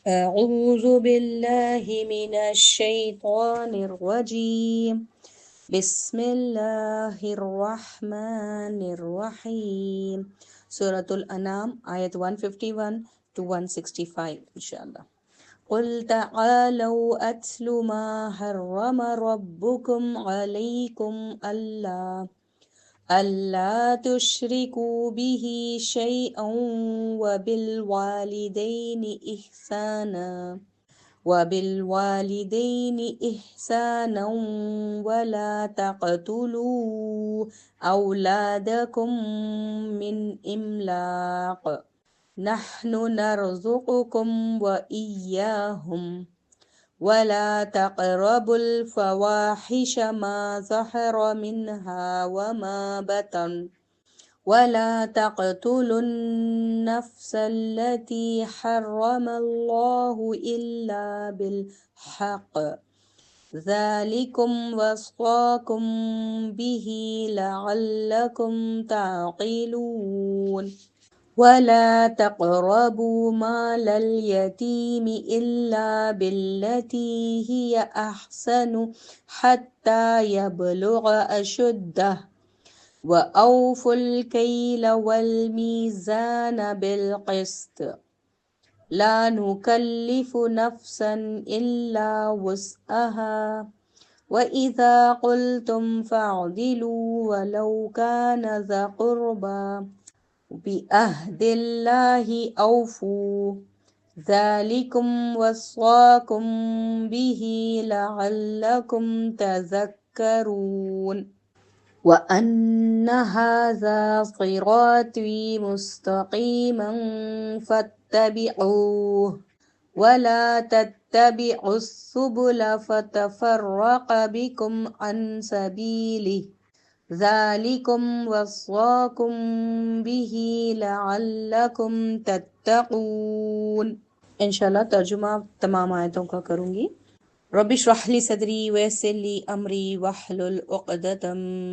أعوذ بالله من الشيطان الرجيم بسم الله الرحمن الرحيم سورة الأنعام آية 151 to 165 inshallah. قل تعالوا أتل ما حرم ربكم عليكم ألا تشركوا به شيئا وبالوالدين إحسانا ولا تقتلوا أولادكم من إملاق نحن نرزقكم وإياهم ولا تقربوا الفواحش ما ظهر منها وما بطن ولا تقتلوا النفس التي حرم الله إلا بالحق ذلكم وصاكم به لعلكم تعقلون ولا تقربوا مال اليتيم إلا بالتي هي أحسن حتى يبلغ أشده وأوفوا الكيل والميزان بالقسط لا نكلف نفسا إلا وسعها وإذا قلتم فاعدلوا ولو كان ذا قربى بأهد الله أوفوا ذلكم وصاكم به لعلكم تذكرون وأن هذا صراطي مستقيما فاتبعوه ولا تتبعوا السبل فتفرق بكم عن سبيله ذلكم وصاكم به لعلكم تتقون. انشاءاللہ ترجمہ تمام آیتوں کا کروں گی. رب اشرح لی صدری ویسر لی امری واحلل عقدۃ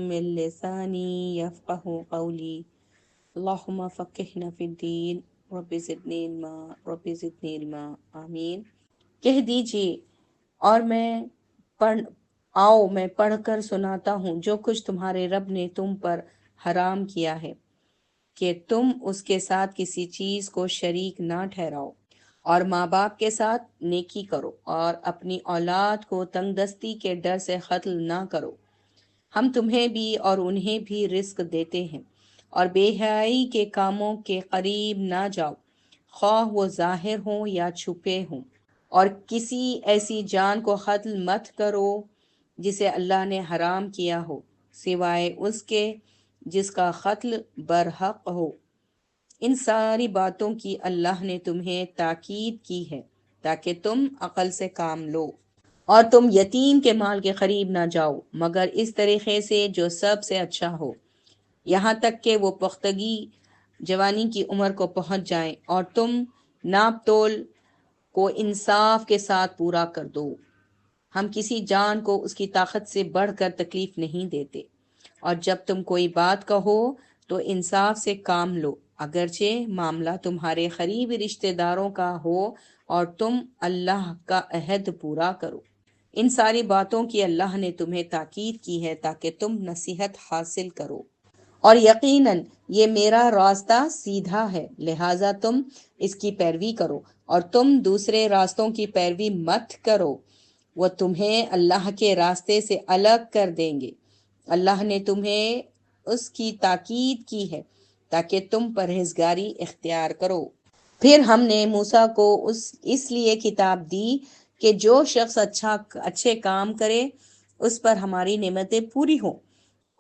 من لسانی یفقہوا قولی اللہم فقہنا فی الدین رب زدنی علما رب زدنی علما آمین. کہہ دیجئے اور میں پڑھ کر سناتا ہوں جو کچھ تمہارے رب نے تم پر حرام کیا ہے کہ تم اس کے ساتھ کسی چیز کو شریک نہ ٹھہراؤ اور ماں باپ کے ساتھ نیکی کرو اور اپنی اولاد کو تنگ دستی کے ڈر سے قتل نہ کرو. ہم تمہیں بھی اور انہیں بھی رزق دیتے ہیں اور بے حیائی کے کاموں کے قریب نہ جاؤ خواہ وہ ظاہر ہوں یا چھپے ہوں. اور کسی ایسی جان کو قتل مت کرو جسے اللہ نے حرام کیا ہو سوائے اس کے جس کا قتل برحق ہو. ان ساری باتوں کی اللہ نے تمہیں تاکید کی ہے تاکہ تم عقل سے کام لو. اور تم یتیم کے مال کے قریب نہ جاؤ مگر اس طریقے سے جو سب سے اچھا ہو یہاں تک کہ وہ پختگی جوانی کی عمر کو پہنچ جائیں اور تم ناپ تول کو انصاف کے ساتھ پورا کر دو. ہم کسی جان کو اس کی طاقت سے بڑھ کر تکلیف نہیں دیتے. اور جب تم کوئی بات کہو تو انصاف سے کام لو اگرچہ معاملہ تمہارے قریبی رشتہ داروں کا ہو اور تم اللہ کا عہد پورا کرو. ان ساری باتوں کی اللہ نے تمہیں تاکید کی ہے تاکہ تم نصیحت حاصل کرو. اور یقیناً یہ میرا راستہ سیدھا ہے لہٰذا تم اس کی پیروی کرو اور تم دوسرے راستوں کی پیروی مت کرو وہ تمہیں اللہ کے راستے سے الگ کر دیں گے. اللہ نے تمہیں اس کی تاکید کی ہے تاکہ تم پرہیزگاری اختیار کرو. پھر ہم نے موسیٰ کو اس لیے کتاب دی کہ جو شخص اچھے کام کرے اس پر ہماری نعمتیں پوری ہوں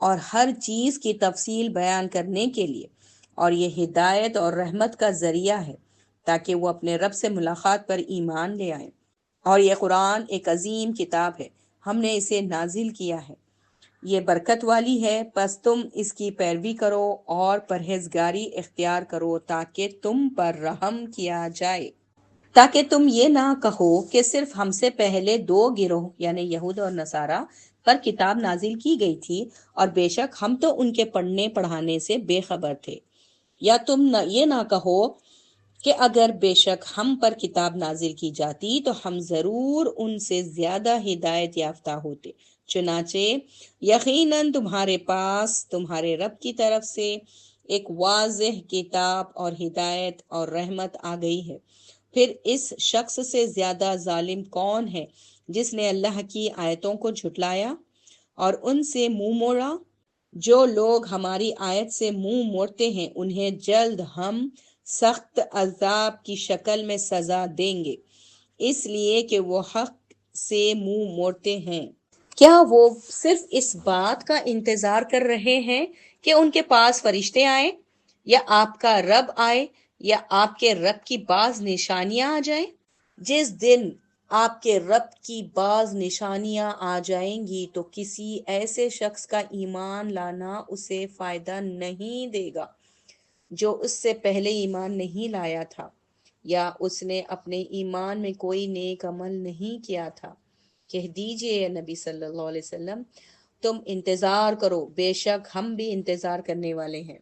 اور ہر چیز کی تفصیل بیان کرنے کے لیے. اور یہ ہدایت اور رحمت کا ذریعہ ہے تاکہ وہ اپنے رب سے ملاقات پر ایمان لے آئیں. اور یہ قرآن ایک عظیم کتاب ہے ہم نے اسے نازل کیا ہے یہ برکت والی ہے پس تم اس کی پیروی کرو اور پرہیزگاری اختیار کرو تاکہ تم پر رحم کیا جائے. تاکہ تم یہ نہ کہو کہ صرف ہم سے پہلے دو گروہ یعنی یہود اور نصارہ پر کتاب نازل کی گئی تھی اور بے شک ہم تو ان کے پڑھنے پڑھانے سے بے خبر تھے. یا تم یہ نہ کہو کہ اگر بے شک ہم پر کتاب نازل کی جاتی تو ہم ضرور ان سے زیادہ ہدایت یافتہ ہوتے، چنانچہ یقیناً تمہارے پاس تمہارے رب کی طرف سے ایک واضح کتاب اور ہدایت اور رحمت آ گئی ہے۔ پھر اس شخص سے زیادہ ظالم کون ہے جس نے اللہ کی آیتوں کو جھٹلایا اور ان سے منہ موڑا؟ جو لوگ ہماری آیت سے منہ موڑتے ہیں انہیں جلد ہم سخت عذاب کی شکل میں سزا دیں گے، اس لیے کہ وہ حق سے منہ موڑتے ہیں۔ کیا وہ صرف اس بات کا انتظار کر رہے ہیں کہ ان کے پاس فرشتے آئیں، یا آپ کا رب آئے، یا آپ کے رب کی بعض نشانیاں آ جائیں؟ جس دن آپ کے رب کی بعض نشانیاں آ جائیں گی تو کسی ایسے شخص کا ایمان لانا اسے فائدہ نہیں دے گا جو اس سے پہلے ایمان نہیں لایا تھا، یا اس نے اپنے ایمان میں کوئی نیک عمل نہیں کیا تھا۔ کہہ دیجئے اے نبی صلی اللہ علیہ وسلم، تم انتظار کرو، بے شک ہم بھی انتظار کرنے والے ہیں۔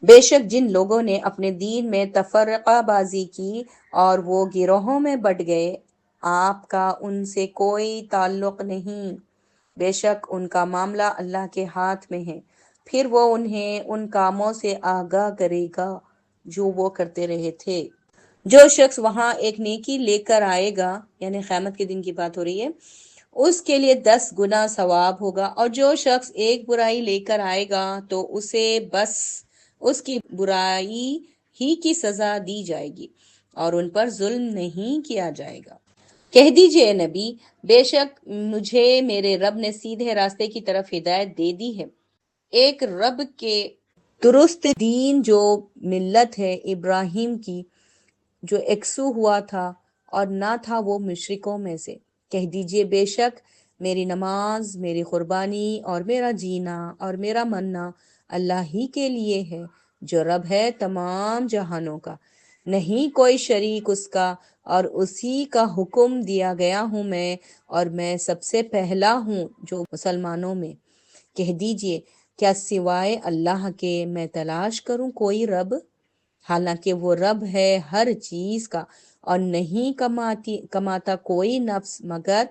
بے شک جن لوگوں نے اپنے دین میں تفرقہ بازی کی اور وہ گروہوں میں بٹ گئے، آپ کا ان سے کوئی تعلق نہیں، بے شک ان کا معاملہ اللہ کے ہاتھ میں ہے، پھر وہ انہیں ان کاموں سے آگاہ کرے گا جو وہ کرتے رہے تھے۔ جو شخص وہاں ایک نیکی لے کر آئے گا، یعنی قیامت کے دن کی بات ہو رہی ہے، اس کے لیے 10 گنا ثواب ہوگا، اور جو شخص ایک برائی لے کر آئے گا تو اسے بس اس کی برائی ہی کی سزا دی جائے گی اور ان پر ظلم نہیں کیا جائے گا۔ کہہ دیجئے اے نبی، بے شک مجھے میرے رب نے سیدھے راستے کی طرف ہدایت دے دی ہے، ایک رب کے درست دین جو ملت ہے ابراہیم کی، جو یکسو ہوا تھا اور نہ تھا وہ مشرکوں میں سے۔ کہہ دیجئے بے شک میری نماز، میری قربانی اور میرا جینا اور میرا مرنا اللہ ہی کے لیے ہے، جو رب ہے تمام جہانوں کا، نہیں کوئی شریک اس کا، اور اسی کا حکم دیا گیا ہوں میں، اور میں سب سے پہلا ہوں جو مسلمانوں میں۔ کہہ دیجئے کیا سوائے اللہ کے میں تلاش کروں کوئی رب، حالانکہ وہ رب ہے ہر چیز کا، اور نہیں کماتا کوئی نفس مگر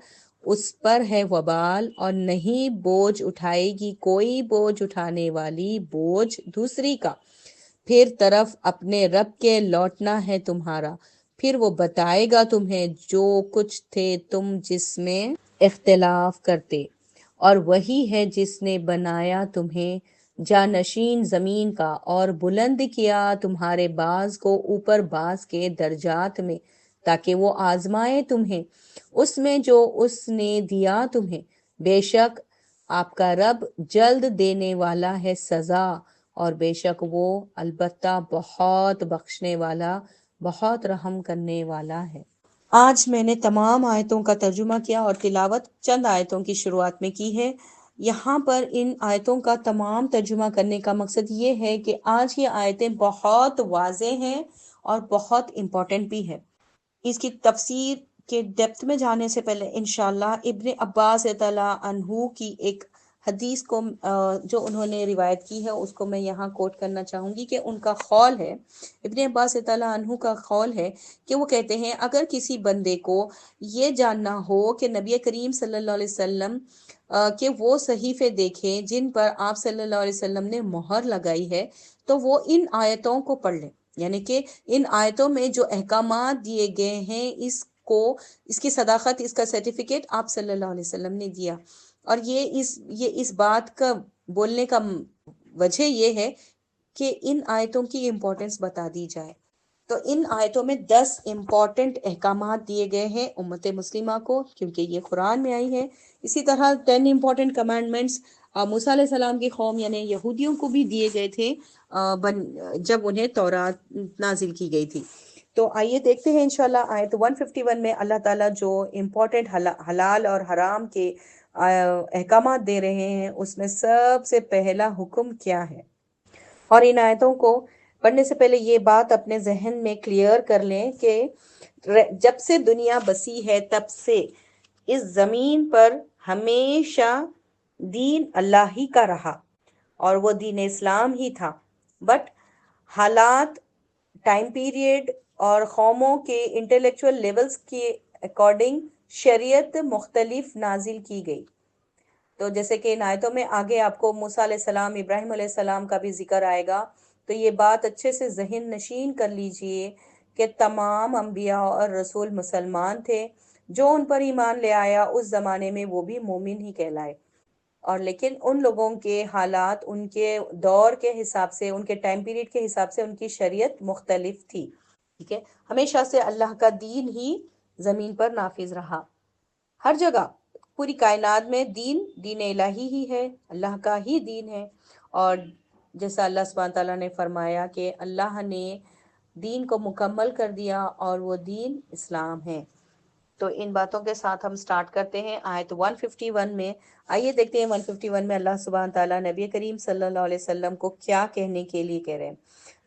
اس پر ہے وبال، اور نہیں بوجھ اٹھائے گی کوئی بوجھ اٹھانے والی بوجھ دوسری کا، پھر طرف اپنے رب کے لوٹنا ہے تمہارا، پھر وہ بتائے گا تمہیں جو کچھ تھے تم جس میں اختلاف کرتے، اور وہی ہے جس نے بنایا تمہیں جانشین زمین کا اور بلند کیا تمہارے بعض کو اوپر بعض کے درجات میں تاکہ وہ آزمائے تمہیں اس میں جو اس نے دیا تمہیں، بے شک آپ کا رب جلد دینے والا ہے سزا، اور بے شک وہ البتہ بہت بخشنے والا، بہت رحم کرنے والا ہے۔ آج میں نے تمام آیتوں کا ترجمہ کیا اور تلاوت چند آیتوں کی شروعات میں کی ہے۔ یہاں پر ان آیتوں کا تمام ترجمہ کرنے کا مقصد یہ ہے کہ آج کی آیتیں بہت واضح ہیں اور بہت امپورٹنٹ بھی ہے۔ اس کی تفسیر کے ڈیپتھ میں جانے سے پہلے انشاءاللہ ابن عباس رضی اللہ عنہ کی ایک حدیث کو جو انہوں نے روایت کی ہے اس کو میں یہاں کوٹ کرنا چاہوں گی، کہ ان کا قول ہے، ابن عباس رضی اللہ عنہ کا قول ہے کہ وہ کہتے ہیں اگر کسی بندے کو یہ جاننا ہو کہ نبی کریم صلی اللہ علیہ وسلم کہ وہ صحیفے دیکھیں جن پر آپ صلی اللہ علیہ وسلم نے مہر لگائی ہے تو وہ ان آیتوں کو پڑھ لیں، یعنی کہ ان آیتوں میں جو احکامات دیے گئے ہیں اس کی صداقت، اس کا سرٹیفکیٹ آپ صلی اللہ علیہ وسلم نے دیا، اور یہ اس بات کا بولنے کا وجہ یہ ہے کہ ان آیتوں کی امپورٹنس بتا دی جائے۔ تو ان آیتوں میں 10 امپورٹنٹ احکامات دیے گئے ہیں امت مسلمہ کو، کیونکہ یہ قرآن میں آئی ہے۔ اسی طرح 10 امپورٹنٹ کمانڈمنٹس موسیٰ علیہ السلام کی قوم یعنی یہودیوں کو بھی دیے گئے تھے جب انہیں تورات نازل کی گئی تھی۔ تو آئیے دیکھتے ہیں انشاءاللہ آیت 151 میں اللہ تعالیٰ جو امپورٹنٹ حلال اور حرام کے احکامات دے رہے ہیں اس میں سب سے پہلا حکم کیا ہے۔ اور ان آیتوں کو پڑھنے سے پہلے یہ بات اپنے ذہن میں کلیئر کر لیں کہ جب سے دنیا بسی ہے تب سے اس زمین پر ہمیشہ دین اللہ ہی کا رہا اور وہ دین اسلام ہی تھا، بٹ حالات، ٹائم پیریڈ اور قوموں کے انٹلیکچوئل لیولز کے اکارڈنگ شریعت مختلف نازل کی گئی. تو جیسے کہ ان آیتوں میں آگے آپ کو موسیٰ علیہ السلام، ابراہیم علیہ السلام کا بھی ذکر آئے گا. تو یہ بات اچھے سے ذہن نشین کر لیجئے کہ تمام انبیاء اور رسول مسلمان تھے. جو ان پر ایمان لے آیا اس زمانے میں وہ بھی مومن ہی کہلائے. اور لیکن ان لوگوں کے حالات، ان کے دور کے حساب سے، ان کے ٹائم پیریڈ کے حساب سے ان کی شریعت مختلف تھی. ٹھیک ہے، ہمیشہ سے اللہ کا دین ہی زمین پر نافذ رہا. ہر جگہ پوری کائنات میں دین الہی ہی ہے، اللہ کا ہی دین ہے. اور جیسا اللہ سبحانہ تعالیٰ نے فرمایا کہ اللہ نے دین کو مکمل کر دیا اور وہ دین اسلام ہے. تو ان باتوں کے ساتھ ہم سٹارٹ کرتے ہیں آیت 151 میں. آئیے دیکھتے ہیں 151 میں اللہ سبحانہ تعالیٰ نبی کریم صلی اللہ علیہ وسلم کو کیا کہنے کے لیے کہہ رہے ہیں.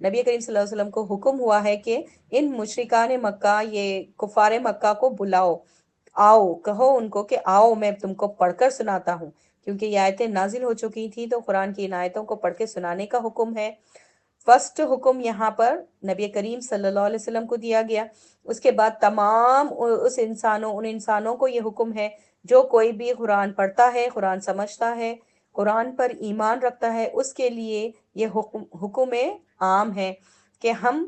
نبی کریم صلی اللہ علیہ وسلم کو حکم ہوا ہے کہ ان مشرکان مکہ، یہ کفار مکہ کو بلاؤ، آؤ، کہو ان کو کہ آؤ میں تم کو پڑھ کر سناتا ہوں. کیونکہ یہ آیتیں نازل ہو چکی تھی تو قرآن کی ان آیتوں کو پڑھ کے سنانے کا حکم ہے. فرسٹ حکم یہاں پر نبی کریم صلی اللہ علیہ وسلم کو دیا گیا. اس کے بعد تمام ان انسانوں کو یہ حکم ہے جو کوئی بھی قرآن پڑھتا ہے، قرآن سمجھتا ہے، قرآن پر ایمان رکھتا ہے، اس کے لیے یہ حکم عام ہے کہ ہم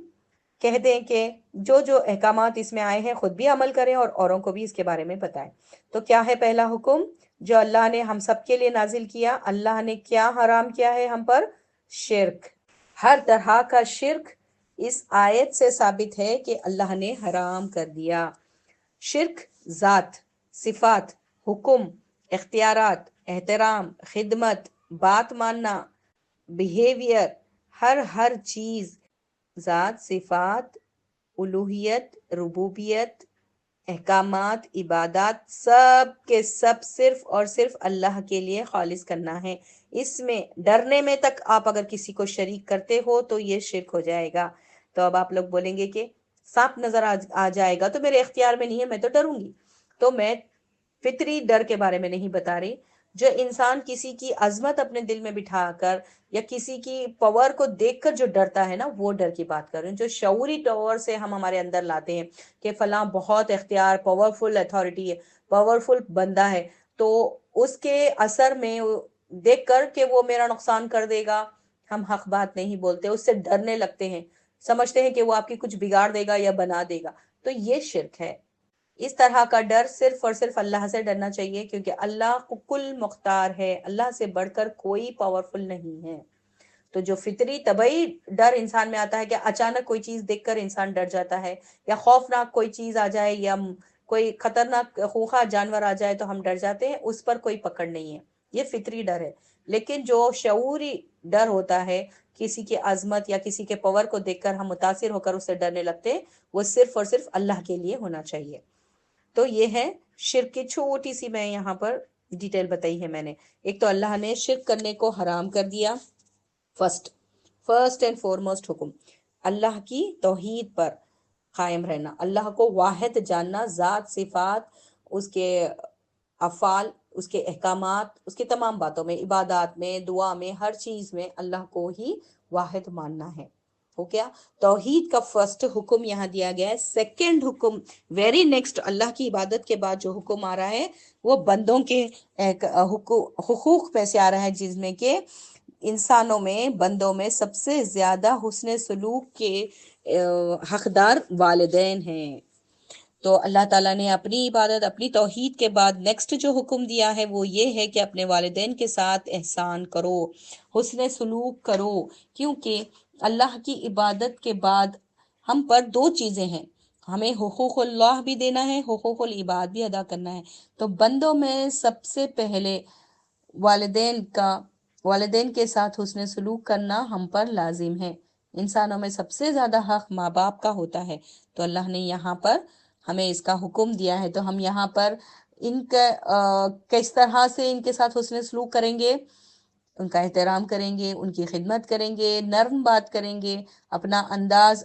کہہ دیں کہ جو جو احکامات اس میں آئے ہیں خود بھی عمل کریں اور اوروں کو بھی اس کے بارے میں بتائیں. تو کیا ہے پہلا حکم جو اللہ نے ہم سب کے لیے نازل کیا؟ اللہ نے کیا حرام کیا ہے ہم پر؟ شرک. ہر طرح کا شرک اس آیت سے ثابت ہے کہ اللہ نے حرام کر دیا. شرک ذات، صفات، حکم، اختیارات، احترام، خدمت، بات ماننا، بیہیویئر، ہر چیز، ذات، صفات، الوہیت، ربوبیت، احکامات، عبادات، سب کے سب صرف اور صرف اللہ کے لیے خالص کرنا ہے. اس میں ڈرنے میں تک آپ اگر کسی کو شریک کرتے ہو تو یہ شرک ہو جائے گا. تو اب آپ لوگ بولیں گے کہ سانپ نظر آ جائے گا تو میرے اختیار میں نہیں ہے، میں تو ڈروں گی. تو میں فطری ڈر کے بارے میں نہیں بتا رہی. جو انسان کسی کی عظمت اپنے دل میں بٹھا کر یا کسی کی پاور کو دیکھ کر جو ڈرتا ہے نا، وہ ڈر کی بات کر رہے ہیں. جو شعوری طور سے ہم ہمارے اندر لاتے ہیں کہ فلاں بہت اختیار، پاورفل اتھارٹی ہے، پاورفل بندہ ہے، تو اس کے اثر میں دیکھ کر کہ وہ میرا نقصان کر دے گا، ہم حق بات نہیں بولتے، اس سے ڈرنے لگتے ہیں، سمجھتے ہیں کہ وہ آپ کی کچھ بگاڑ دے گا یا بنا دے گا. تو یہ شرک ہے. اس طرح کا ڈر صرف اور صرف اللہ سے ڈرنا چاہیے، کیونکہ اللہ کل مختار ہے، اللہ سے بڑھ کر کوئی پاورفل نہیں ہے. تو جو فطری طبعی ڈر انسان میں آتا ہے کہ اچانک کوئی چیز دیکھ کر انسان ڈر جاتا ہے، یا خوفناک کوئی چیز آ جائے یا کوئی خطرناک خوفناک جانور آ جائے تو ہم ڈر جاتے ہیں، اس پر کوئی پکڑ نہیں ہے، یہ فطری ڈر ہے. لیکن جو شعوری ڈر ہوتا ہے، کسی کی عظمت یا کسی کے پاور کو دیکھ کر ہم متاثر ہو کر اس سے ڈرنے لگتے ہیں، وہ صرف اور صرف اللہ کے لیے ہونا چاہیے. تو یہ ہے شرک کی چھوٹی سی میں یہاں پر ڈیٹیل بتائی ہے میں نے. ایک تو اللہ نے شرک کرنے کو حرام کر دیا. فرسٹ اینڈ فورموسٹ حکم اللہ کی توحید پر قائم رہنا، اللہ کو واحد جاننا، ذات، صفات، اس کے افعال، اس کے احکامات، اس کے تمام باتوں میں، عبادات میں، دعا میں، ہر چیز میں اللہ کو ہی واحد ماننا ہے. ہو گیا توحید کا فرسٹ حکم یہاں دیا گیا ہے. سیکنڈ حکم ویری نیکسٹ، اللہ کی عبادت کے بعد جو حکم آ رہا ہے وہ بندوں کے حقوق میں سے آ رہا ہے، جس میں کہ انسانوں میں، بندوں میں سب سے زیادہ حسن سلوک کے حقدار والدین ہیں. تو اللہ تعالیٰ نے اپنی عبادت، اپنی توحید کے بعد نیکسٹ جو حکم دیا ہے وہ یہ ہے کہ اپنے والدین کے ساتھ احسان کرو، حسن سلوک کرو. کیونکہ اللہ کی عبادت کے بعد ہم پر دو چیزیں ہیں، ہمیں حقوق اللہ بھی دینا ہے، حقوق العباد بھی ادا کرنا ہے. تو بندوں میں سب سے پہلے والدین کے ساتھ حسن سلوک کرنا ہم پر لازم ہے. انسانوں میں سب سے زیادہ حق ماں باپ کا ہوتا ہے، تو اللہ نے یہاں پر ہمیں اس کا حکم دیا ہے. تو ہم یہاں پر ان کا کس طرح سے ان کے ساتھ حسن سلوک کریں گے؟ ان کا احترام کریں گے، ان کی خدمت کریں گے، نرم بات کریں گے، اپنا انداز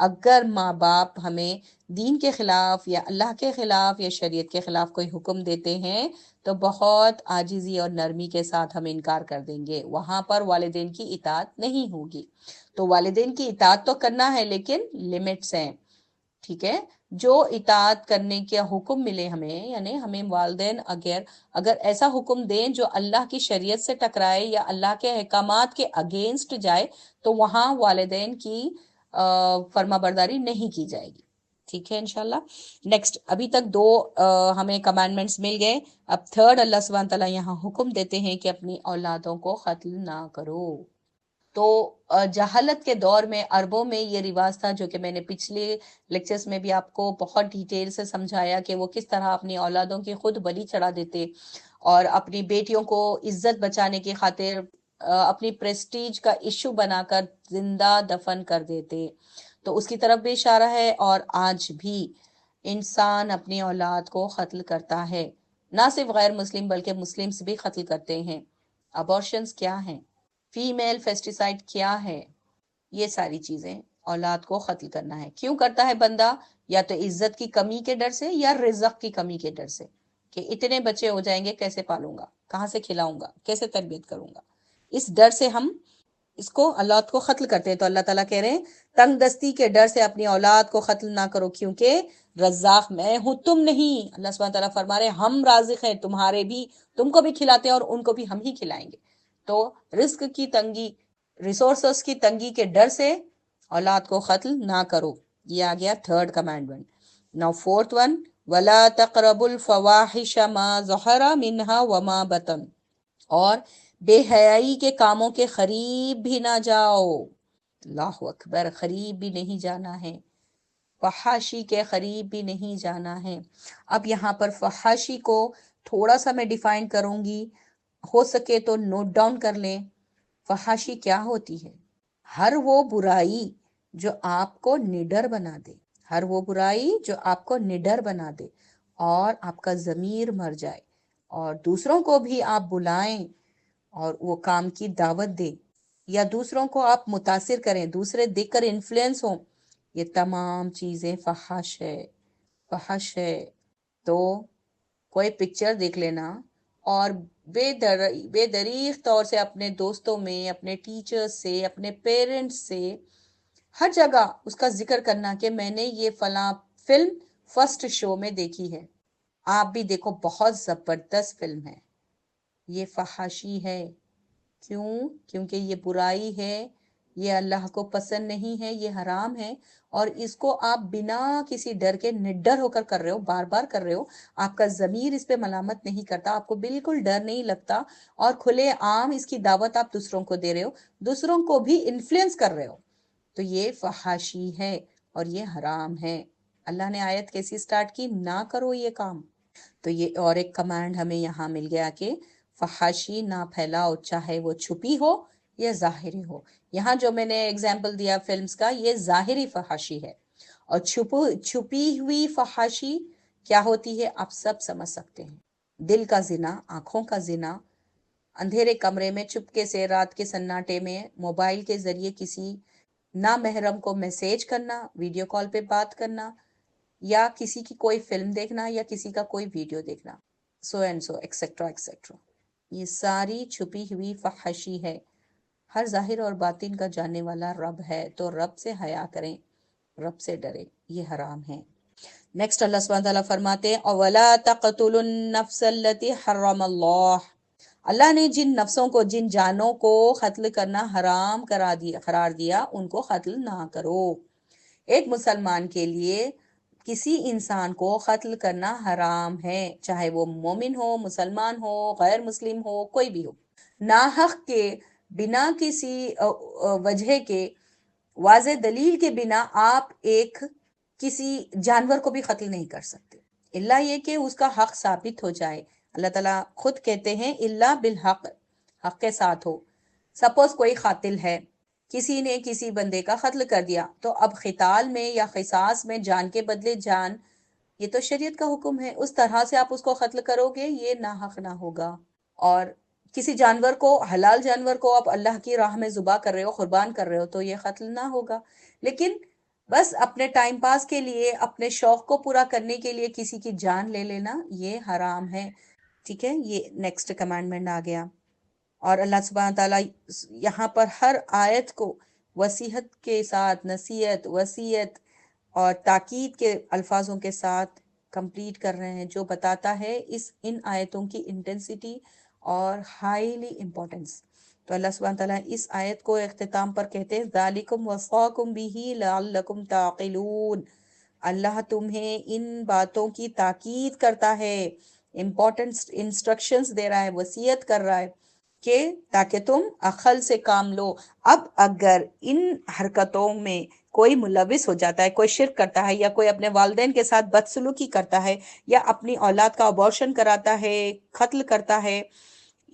اگر ماں باپ ہمیں دین کے خلاف یا اللہ کے خلاف یا شریعت کے خلاف کوئی حکم دیتے ہیں تو بہت عاجزی اور نرمی کے ساتھ ہم انکار کر دیں گے، وہاں پر والدین کی اطاعت نہیں ہوگی۔ تو والدین کی اطاعت تو کرنا ہے لیکن لمٹس ہیں، ٹھیک ہے؟ جو اطاعت کرنے کا حکم ملے ہمیں، یعنی ہمیں والدین اگر ایسا حکم دیں جو اللہ کی شریعت سے ٹکرائے یا اللہ کے احکامات کے اگینسٹ جائے تو وہاں والدین کی فرما برداری نہیں کی جائے گی، ٹھیک ہے انشاءاللہ۔ نیکسٹ، ابھی تک دو ہمیں کمانڈمنٹس مل گئے، اب تھرڈ اللہ سبحانہ تعالیٰ یہاں حکم دیتے ہیں کہ اپنی اولادوں کو قتل نہ کرو۔ تو جہالت کے دور میں عربوں میں یہ رواج تھا، جو کہ میں نے پچھلے لیکچرز میں بھی آپ کو بہت ڈیٹیل سے سمجھایا کہ وہ کس طرح اپنی اولادوں کی خود بلی چڑھا دیتے اور اپنی بیٹیوں کو عزت بچانے کی خاطر اپنی پریسٹیج کا ایشو بنا کر زندہ دفن کر دیتے۔ تو اس کی طرف بھی اشارہ ہے، اور آج بھی انسان اپنی اولاد کو قتل کرتا ہے، نہ صرف غیر مسلم بلکہ مسلمز بھی قتل کرتے ہیں۔ ابارشنز کیا ہیں، فیمیل فیسٹیسائڈ کیا ہے، یہ ساری چیزیں اولاد کو قتل کرنا ہے۔ کیوں کرتا ہے بندہ؟ یا تو عزت کی کمی کے ڈر سے یا رزق کی کمی کے ڈر سے، کہ اتنے بچے ہو جائیں گے کیسے پالوں گا، کہاں سے کھلاؤں گا، کیسے تربیت کروں گا، اس ڈر سے ہم اس کو اولاد کو قتل کرتے ہیں۔ تو اللہ تعالیٰ کہہ رہے ہیں تنگ دستی کے ڈر سے اپنی اولاد کو قتل نہ کرو، کیونکہ رزاق میں ہوں تم نہیں۔ اللہ سبحانہ تعالیٰ فرما رہے ہیں ہم رازق ہیں تمہارے بھی، تم کو بھی کھلاتے ہیں اور ان کو بھی ہم ہی کھلائیں گے۔ تو رزق کی تنگی، ریسورسز کی تنگی کے ڈر سے اولاد کو قتل نہ کرو، یہ آ گیا third commandment. Now fourth one, وَلَا تَقْرَبُوا الْفَوَاحِشَ مَا ظَهَرَ مِنْهَا وَمَا بَطَنَ، اور بے حیائی کے کاموں کے قریب بھی نہ جاؤ۔ اللہ اکبر، قریب بھی نہیں جانا ہے، فحاشی کے قریب بھی نہیں جانا ہے۔ اب یہاں پر فحاشی کو تھوڑا سا میں ڈیفائن کروں گی، ہو سکے تو نوٹ ڈاؤن کر لیں۔ فحاشی کیا ہوتی ہے؟ ہر وہ برائی جو آپ کو نڈر بنا دے، ہر وہ برائی جو آپ کو نڈر بنا دے اور آپ کا ضمیر مر جائے، اور دوسروں کو بھی آپ بلائیں اور وہ کام کی دعوت دیں، یا دوسروں کو آپ متاثر کریں، دوسرے دیکھ کر انفلوئنس ہوں، یہ تمام چیزیں فحش ہے، فحش ہے۔ تو کوئی پکچر دیکھ لینا اور بے دریغ طور سے اپنے دوستوں میں، اپنے ٹیچرز سے، اپنے پیرنٹس سے، ہر جگہ اس کا ذکر کرنا کہ میں نے یہ فلاں فلم فرسٹ شو میں دیکھی ہے، آپ بھی دیکھو بہت زبردست فلم ہے۔ یہ فحاشی ہے۔ کیوں؟ کیونکہ یہ برائی ہے، یہ اللہ کو پسند نہیں ہے، یہ حرام ہے، اور اس کو آپ بنا کسی ڈر کے نڈر ہو کر کر رہے ہو، بار بار کر رہے ہو، آپ کا ضمیر اس پہ ملامت نہیں کرتا، آپ کو بالکل ڈر نہیں لگتا، اور کھلے عام اس کی دعوت آپ دوسروں کو دے رہے ہو، دوسروں کو بھی انفلوئنس کر رہے ہو، تو یہ فحاشی ہے اور یہ حرام ہے۔ اللہ نے آیت کیسی سٹارٹ کی؟ نہ کرو یہ کام۔ تو یہ اور ایک کمانڈ ہمیں یہاں مل گیا کہ فحاشی نہ پھیلاؤ، چاہے وہ چھپی ہو یا ظاہری ہو۔ یہاں جو میں نے اگزامپل دیا فلمز کا، یہ ظاہری فحاشی ہے، اور چھپی ہوئی فحاشی کیا ہوتی ہے آپ سب سمجھ سکتے ہیں۔ دل کا زنا، آنکھوں کا زنا، اندھیرے کمرے میں چپکے سے رات کے سناٹے میں موبائل کے ذریعے کسی نامحرم کو میسج کرنا، ویڈیو کال پہ بات کرنا، یا کسی کی کوئی فلم دیکھنا، یا کسی کا کوئی ویڈیو دیکھنا، so and so etcetera etcetera, یہ ساری چھپی ہوئی فحاشی ہے۔ ہر ظاہر اور باطن کا جاننے والا رب ہے، تو رب سے حیا کریں، رب سے ڈریں، یہ حرام ہے۔ نیکسٹ اللہ سبحانہ تعالیٰ فرماتے ہیں وَلَا تَقْتُلُوا النَّفْسَ الَّتِي حَرَّمَ اللَّهُ، اللہ نے جن نفسوں کو، جن جانوں کو قتل کرنا حرام قرار دیا ان کو قتل نہ کرو۔ ایک مسلمان کے لیے کسی انسان کو قتل کرنا حرام ہے، چاہے وہ مومن ہو، مسلمان ہو، غیر مسلم ہو، کوئی بھی ہو۔ ناحق کے، بنا کسی وجہ کے، واضح دلیل کے بنا آپ کسی جانور کو بھی قتل نہیں کر سکتے، الا یہ کہ اس کا حق ثابت ہو جائے۔ اللہ تعالیٰ خود کہتے ہیں الا بالحق، حق کے ساتھ ہو۔ سپوز کوئی قاتل ہے، کسی نے کسی بندے کا قتل کر دیا، تو اب قتال میں یا قصاص میں جان کے بدلے جان، یہ تو شریعت کا حکم ہے، اس طرح سے آپ اس کو قتل کرو گے، یہ ناحق نہ ہوگا۔ اور کسی جانور کو، حلال جانور کو آپ اللہ کی راہ میں ذبح کر رہے ہو، قربان کر رہے ہو، تو یہ قتل نہ ہوگا. لیکن بس اپنے ٹائم پاس کے لیے، اپنے شوق کو پورا کرنے کے لیے کسی کی جان لے لینا یہ حرام ہے. ٹھیک ہے، یہ نیکسٹ کمانڈمنٹ آ گیا. اور اللہ سبحانہ تعالیٰ یہاں پر ہر آیت کو وصیحت کے ساتھ، نصیحت، وصیت اور تاکید کے الفاظوں کے ساتھ کمپلیٹ کر رہے ہیں، جو بتاتا ہے ان آیتوں کی انٹینسٹی اور ہائیلی امپورٹنس. تو اللہ سبحانہ تعالیٰ اس آیت کو اختتام پر کہتے ہیں ذالکم وصاکم بہ لعلکم تعقلون. اللہ تمہیں ان باتوں کی تاکید کرتا ہے، امپورٹنٹ انسٹرکشنز دے رہا ہے، وصیت کر رہا ہے کہ تاکہ تم عقل سے کام لو. اب اگر ان حرکتوں میں کوئی ملوث ہو جاتا ہے، کوئی شرک کرتا ہے، یا کوئی اپنے والدین کے ساتھ بدسلوکی کرتا ہے، یا اپنی اولاد کا ابورشن کراتا ہے، قتل کرتا ہے،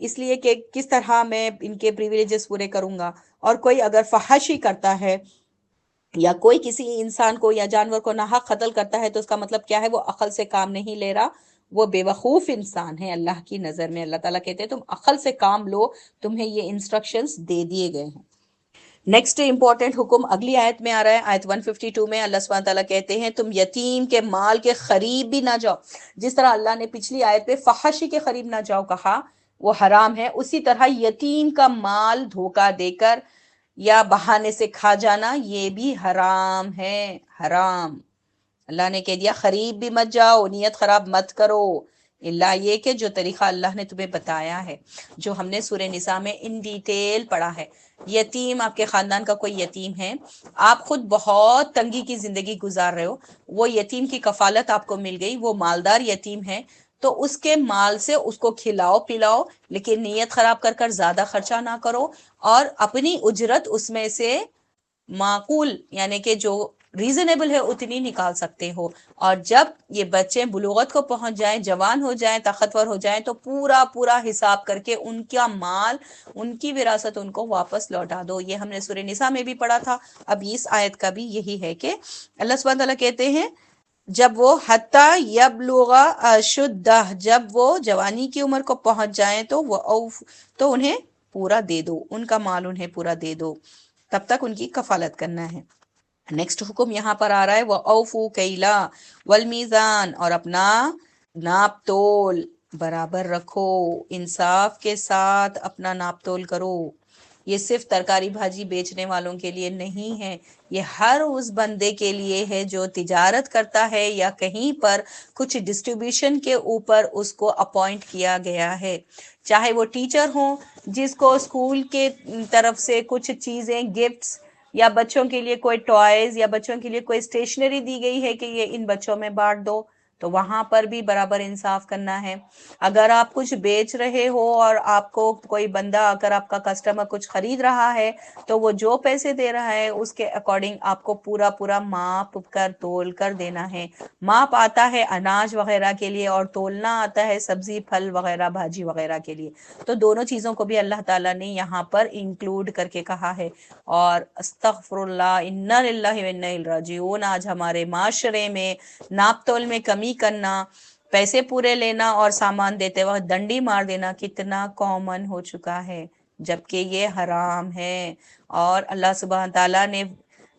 اس لیے کہ کس طرح میں ان کے پریویلیجز پورے کروں گا، اور کوئی اگر فحاشی کرتا ہے، یا کوئی کسی انسان کو یا جانور کو ناحق قتل کرتا ہے، تو اس کا مطلب کیا ہے؟ وہ عقل سے کام نہیں لے رہا، وہ بے وقوف انسان ہے اللہ کی نظر میں. اللہ تعالیٰ کہتے ہیں تم عقل سے کام لو، تمہیں یہ انسٹرکشنز دے دیے گئے ہیں. نیکسٹ امپورٹنٹ حکم اگلی آیت میں آ رہا ہے، آیت 152 میں. اللہ سبحانہ تعالیٰ کہتے ہیں تم یتیم کے مال کے قریب بھی نہ جاؤ. جس طرح اللہ نے پچھلی آیت میں فحاشی کے قریب نہ جاؤ کہا، وہ حرام ہے، اسی طرح یتیم کا مال دھوکہ دے کر یا بہانے سے کھا جانا یہ بھی حرام ہے، حرام. اللہ نے کہہ دیا قریب بھی مت جاؤ، نیت خراب مت کرو، اللہ یہ کہ جو طریقہ اللہ نے تمہیں بتایا ہے، جو ہم نے سورہ نساء میں ان ڈیٹیل پڑھا ہے. یتیم، آپ کے خاندان کا کوئی یتیم ہے، آپ خود بہت تنگی کی زندگی گزار رہے ہو، وہ یتیم کی کفالت آپ کو مل گئی، وہ مالدار یتیم ہے، تو اس کے مال سے اس کو کھلاؤ پلاؤ، لیکن نیت خراب کر کر زیادہ خرچہ نہ کرو، اور اپنی اجرت اس میں سے معقول یعنی کہ جو ریزنیبل ہے اتنی نکال سکتے ہو. اور جب یہ بچے بلوغت کو پہنچ جائیں، جوان ہو جائیں، طاقتور ہو جائیں، تو پورا پورا حساب کر کے ان کا مال، ان کی وراثت ان کو واپس لوٹا دو. یہ ہم نے سورہ نساء میں بھی پڑھا تھا. اب اس آیت کا بھی یہی ہے کہ اللہ سبحانہ تعالیٰ کہتے ہیں جب وہ حتی یبلغ اشدہ، جب وہ جوانی کی عمر کو پہنچ جائیں تو انہیں پورا دے دو، ان کا مال انہیں پورا دے دو، تب تک ان کی کفالت کرنا ہے. نیکسٹ حکم یہاں پر آ رہا ہے وَأَوْفُوا كَيْلَا وَالْمِيزَانَ، اور اپنا ناپ تول برابر رکھو، انصاف کے ساتھ اپنا ناپ تول کرو. یہ صرف ترکاری بھاجی بیچنے والوں کے لیے نہیں ہے، یہ ہر اس بندے کے لیے ہے جو تجارت کرتا ہے یا کہیں پر کچھ ڈسٹریبیوشن کے اوپر اس کو اپوائنٹ کیا گیا ہے. چاہے وہ ٹیچر ہوں جس کو اسکول کے طرف سے کچھ چیزیں، گفٹس، یا بچوں کے لیے کوئی ٹوائز، یا بچوں کے لیے کوئی اسٹیشنری دی گئی ہے کہ یہ ان بچوں میں بانٹ دو، تو وہاں پر بھی برابر انصاف کرنا ہے. اگر آپ کچھ بیچ رہے ہو اور آپ کو کوئی بندہ، اگر آپ کا کسٹمر کچھ خرید رہا ہے، تو وہ جو پیسے دے رہا ہے اس کے اکارڈنگ آپ کو پورا پورا ماپ کر تول کر دینا ہے. ماپ آتا ہے اناج وغیرہ کے لیے، اور تولنا آتا ہے سبزی پھل وغیرہ بھاجی وغیرہ کے لیے. تو دونوں چیزوں کو بھی اللہ تعالیٰ نے یہاں پر انکلوڈ کر کے کہا ہے. اور استغفر اللہ، انا للہ و انا الیہ راجعون، آج ہمارے معاشرے میں ناپ تول میں کمی کرنا، پیسے پورے لینا اور سامان دیتے وقت ڈنڈی مار دینا کتنا کامن ہو چکا ہے، جبکہ یہ حرام ہے. اور اللہ سبحانہ تعالیٰ نے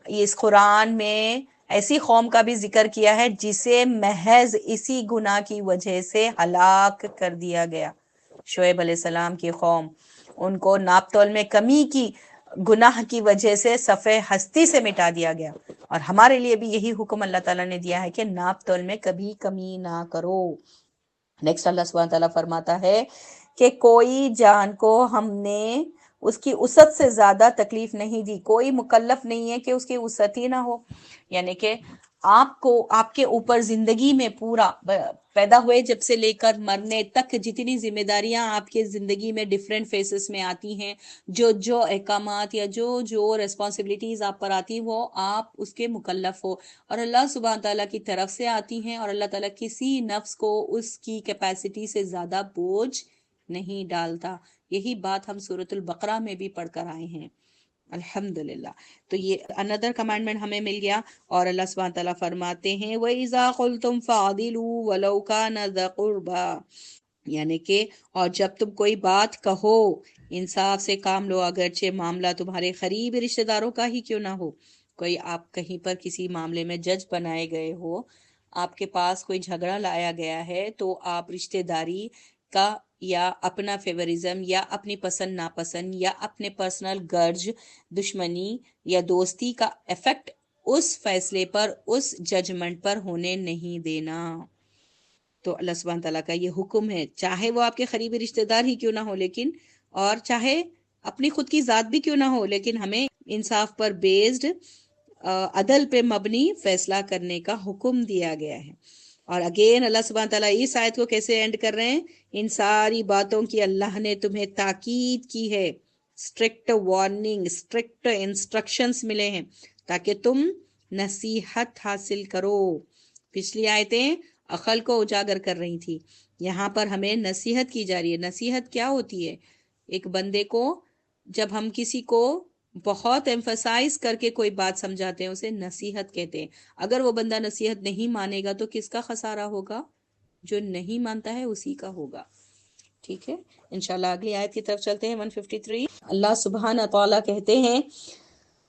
اس قرآن میں ایسی قوم کا بھی ذکر کیا ہے جسے محض اسی گناہ کی وجہ سے ہلاک کر دیا گیا. شعیب علیہ السلام کی قوم، ان کو ناپ تول میں کمی کی گناہ کی وجہ سے صفحہ ہستی سے مٹا دیا گیا. اور ہمارے لیے بھی یہی حکم اللہ تعالیٰ نے دیا ہے کہ ناپ تول میں کبھی کمی نہ کرو. نیکسٹ اللہ سبحانہ تعالیٰ فرماتا ہے کہ کوئی جان کو ہم نے اس کی وسعت سے زیادہ تکلیف نہیں دی. کوئی مکلف نہیں ہے کہ اس کی وسعت ہی نہ ہو، یعنی کہ آپ کو، آپ کے اوپر زندگی میں پورا پیدا ہوئے جب سے لے کر مرنے تک جتنی ذمہ داریاں آپ کے زندگی میں ڈیفرنٹ فیسز میں آتی ہیں، جو احکامات یا جو ریسپانسبلٹیز آپ پر آتی ہیں، وہ آپ اس کے مکلف ہو، اور اللہ سبحانہ تعالیٰ کی طرف سے آتی ہیں. اور اللہ تعالیٰ کسی نفس کو اس کی کیپیسٹی سے زیادہ بوجھ نہیں ڈالتا. یہی بات ہم سورۃ البقرہ میں بھی پڑھ کر آئے ہیں الحمدللہ. تو یہ اندر کمانڈمنٹ ہمیں مل گیا. اور اللہ سبحانہ تعالیٰ فرماتے ہیں وَإِذَا قُلْتُمْ فَعْدِلُوا وَلَوْ كَانَ ذَا قُرْبَى، یعنی کہ اور جب تم کوئی بات کہو انصاف سے کام لو، اگرچہ معاملہ تمہارے قریبی رشتہ داروں کا ہی کیوں نہ ہو۔ کوئی آپ کہیں پر کسی معاملے میں جج بنائے گئے ہو، آپ کے پاس کوئی جھگڑا لایا گیا ہے، تو آپ رشتہ داری کا یا اپنا فیورزم یا اپنی پسند ناپسند یا اپنے پرسنل گرج، دشمنی یا دوستی کا ایفیکٹ اس فیصلے پر، اس ججمنٹ پر ہونے نہیں دینا۔ تو اللہ سبحانہ تعالیٰ کا یہ حکم ہے، چاہے وہ آپ کے قریبی رشتہ دار ہی کیوں نہ ہو، لیکن اور چاہے اپنی خود کی ذات بھی کیوں نہ ہو، لیکن ہمیں انصاف پر بیسڈ، عدل پہ مبنی فیصلہ کرنے کا حکم دیا گیا ہے۔ اور اگین اللہ سبحانہ تعالیٰ اس آیت کو کیسے اینڈ کر رہے ہیں؟ ان ساری باتوں کی اللہ نے تمہیں تاکید کی ہے، اسٹرکٹ وارننگ، اسٹرکٹ انسٹرکشنز ملے ہیں تاکہ تم نصیحت حاصل کرو۔ پچھلی آیتیں عقل کو اجاگر کر رہی تھی، یہاں پر ہمیں نصیحت کی جا رہی ہے۔ نصیحت کیا ہوتی ہے؟ ایک بندے کو جب ہم کسی کو بہت ایمفسائز کر کے کوئی بات سمجھاتے ہیں اسے نصیحت کہتے ہیں۔ اگر وہ بندہ نصیحت نہیں مانے گا تو کس کا خسارہ ہوگا؟ جو نہیں مانتا ہے اسی کا ہوگا۔ ٹھیک ہے، انشاءاللہ اگلی آیت کی طرف چلتے ہیں۔ 153 اللہ سبحانہ تعالیٰ کہتے ہیں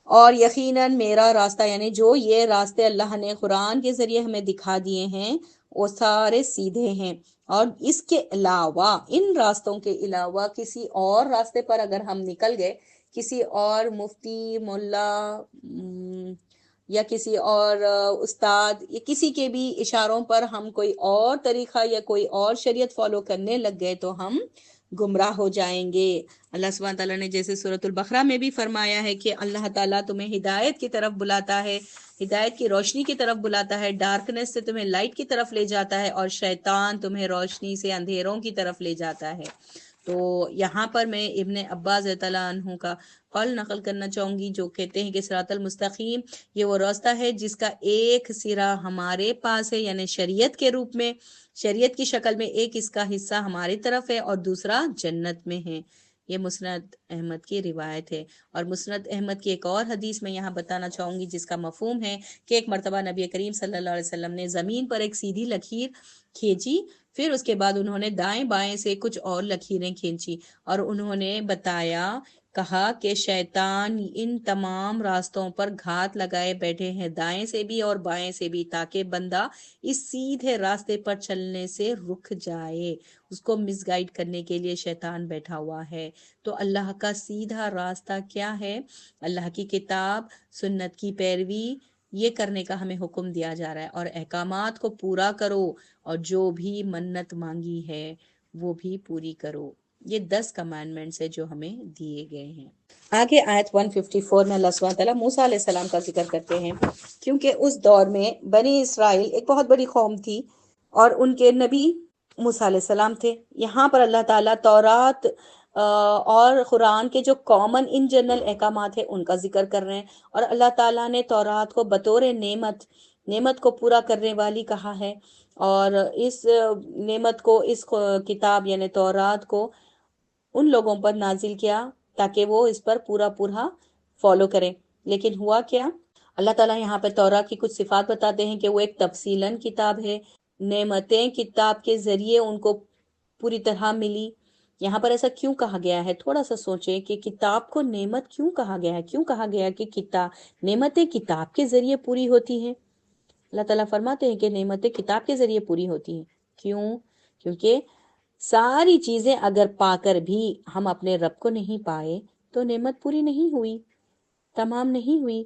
اور یقیناً میرا راستہ، یعنی جو یہ راستے اللہ نے قرآن کے ذریعے ہمیں دکھا دیے ہیں وہ سارے سیدھے ہیں، اور اس کے علاوہ، ان راستوں کے علاوہ کسی اور راستے پر اگر ہم نکل گئے، کسی اور مفتی، ملا یا کسی اور استاد یا کسی کے بھی اشاروں پر ہم کوئی اور طریقہ یا کوئی اور شریعت فالو کرنے لگ گئے تو ہم گمراہ ہو جائیں گے۔ اللہ سبحانہ تعالیٰ نے جیسے سورۃ البقرہ میں بھی فرمایا ہے کہ اللہ تعالیٰ تمہیں ہدایت کی طرف بلاتا ہے، ہدایت کی روشنی کی طرف بلاتا ہے، ڈارکنیس سے تمہیں لائٹ کی طرف لے جاتا ہے، اور شیطان تمہیں روشنی سے اندھیروں کی طرف لے جاتا ہے۔ تو یہاں پر میں ابن عباس رضی اللہ عنہ کا قول نقل کرنا چاہوں گی، جو کہتے ہیں کہ صراط المستقیم یہ وہ راستہ ہے جس کا ایک سرا ہمارے پاس ہے، یعنی شریعت کے روپ میں، شریعت کی شکل میں ایک اس کا حصہ ہماری طرف ہے اور دوسرا جنت میں ہے۔ یہ مسند احمد کی روایت ہے۔ اور مسند احمد کی ایک اور حدیث میں یہاں بتانا چاہوں گی جس کا مفہوم ہے کہ ایک مرتبہ نبی کریم صلی اللہ علیہ وسلم نے زمین پر ایک سیدھی لکیر کھینچی، پھر اس کے بعد انہوں نے دائیں بائیں سے کچھ اور لکیریں کھینچی، اور انہوں نے کہا کہ شیطان ان تمام راستوں پر گھات لگائے بیٹھے ہیں، دائیں سے بھی اور بائیں سے بھی، تاکہ بندہ اس سیدھے راستے پر چلنے سے رک جائے۔ اس کو مس گائیڈ کرنے کے لیے شیطان بیٹھا ہوا ہے۔ تو اللہ کا سیدھا راستہ کیا ہے؟ اللہ کی کتاب، سنت کی پیروی، یہ کرنے کا ہمیں حکم دیا جا رہا ہے، اور احکامات کو پورا کرو، اور جو بھی منت مانگی ہے وہ بھی پوری کرو۔ یہ 10 کمانڈمنٹس ہے جو ہمیں دیے گئے ہیں۔ آگے آیت 154 میں اللہ سبحانہ تعالیٰ موسیٰ علیہ السلام کا ذکر کرتے ہیں، کیونکہ اس دور میں بنی اسرائیل ایک بہت بڑی قوم تھی اور ان کے نبی موسیٰ علیہ السلام تھے۔ یہاں پر اللہ تعالیٰ تورات اور قرآن کے جو کامن ان جنرل احکامات ہیں ان کا ذکر کر رہے ہیں، اور اللہ تعالیٰ نے تورات کو بطور نعمت کو پورا کرنے والی کہا ہے، اور اس نعمت کو، اس کتاب یعنی تورات کو ان لوگوں پر نازل کیا تاکہ وہ اس پر پورا فالو کریں۔ لیکن ہوا کیا؟ اللہ تعالیٰ یہاں پر تورات کی کچھ صفات بتاتے ہیں کہ وہ ایک تفصیلاً کتاب ہے، نعمتیں کتاب کے ذریعے ان کو پوری طرح ملی۔ یہاں پر ایسا کیوں کہا گیا ہے؟ تھوڑا سا سوچیں کہ کتاب کو نعمت کیوں کہا گیا ہے؟ کیوں کہا گیا کہ نعمتیں کتاب کے ذریعے پوری ہوتی ہیں؟ اللہ تعالیٰ فرماتے ہیں کہ نعمتیں کتاب کے ذریعے پوری ہوتی ہیں۔ کیوں؟ کیونکہ ساری چیزیں اگر پا کر بھی ہم اپنے رب کو نہیں پائے تو نعمت پوری نہیں ہوئی، تمام نہیں ہوئی۔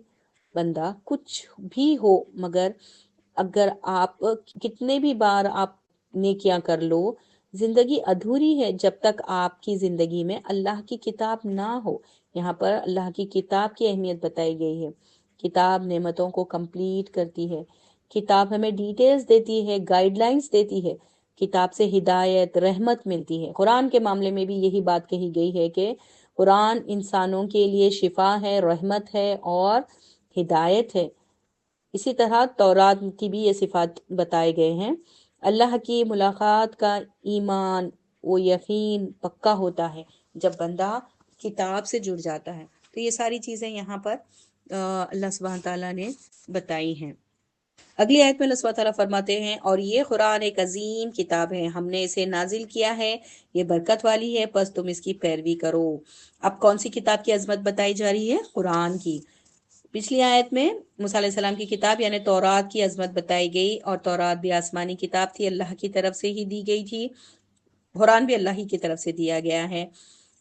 بندہ کچھ بھی ہو، مگر اگر آپ کتنے بھی بار آپ نیکیاں کر لو، زندگی ادھوری ہے جب تک آپ کی زندگی میں اللہ کی کتاب نہ ہو۔ یہاں پر اللہ کی کتاب کی اہمیت بتائی گئی ہے۔ کتاب نعمتوں کو کمپلیٹ کرتی ہے، کتاب ہمیں ڈیٹیلز دیتی ہے، گائیڈ لائنز دیتی ہے، کتاب سے ہدایت، رحمت ملتی ہے۔ قرآن کے معاملے میں بھی یہی بات کہی گئی ہے کہ قرآن انسانوں کے لیے شفا ہے، رحمت ہے اور ہدایت ہے۔ اسی طرح تورات کی بھی یہ صفات بتائے گئے ہیں۔ اللہ کی ملاقات کا ایمان و یقین پکا ہوتا ہے جب بندہ کتاب سے جڑ جاتا ہے۔ تو یہ ساری چیزیں یہاں پر اللہ سبحانہ تعالیٰ نے بتائی ہیں۔ اگلی آیت میں اللہ سبحانہ تعالیٰ فرماتے ہیں اور یہ قرآن ایک عظیم کتاب ہے، ہم نے اسے نازل کیا ہے، یہ برکت والی ہے، پس تم اس کی پیروی کرو۔ اب کون سی کتاب کی عظمت بتائی جا رہی ہے؟ قرآن کی۔ پچھلی آیت میں موسیٰ علیہ السلام کی کتاب یعنی تورات کی عظمت بتائی گئی، اور تورات بھی آسمانی کتاب تھی، اللہ کی طرف سے ہی دی گئی تھی۔ قرآن بھی اللہ ہی کی طرف سے دیا گیا ہے،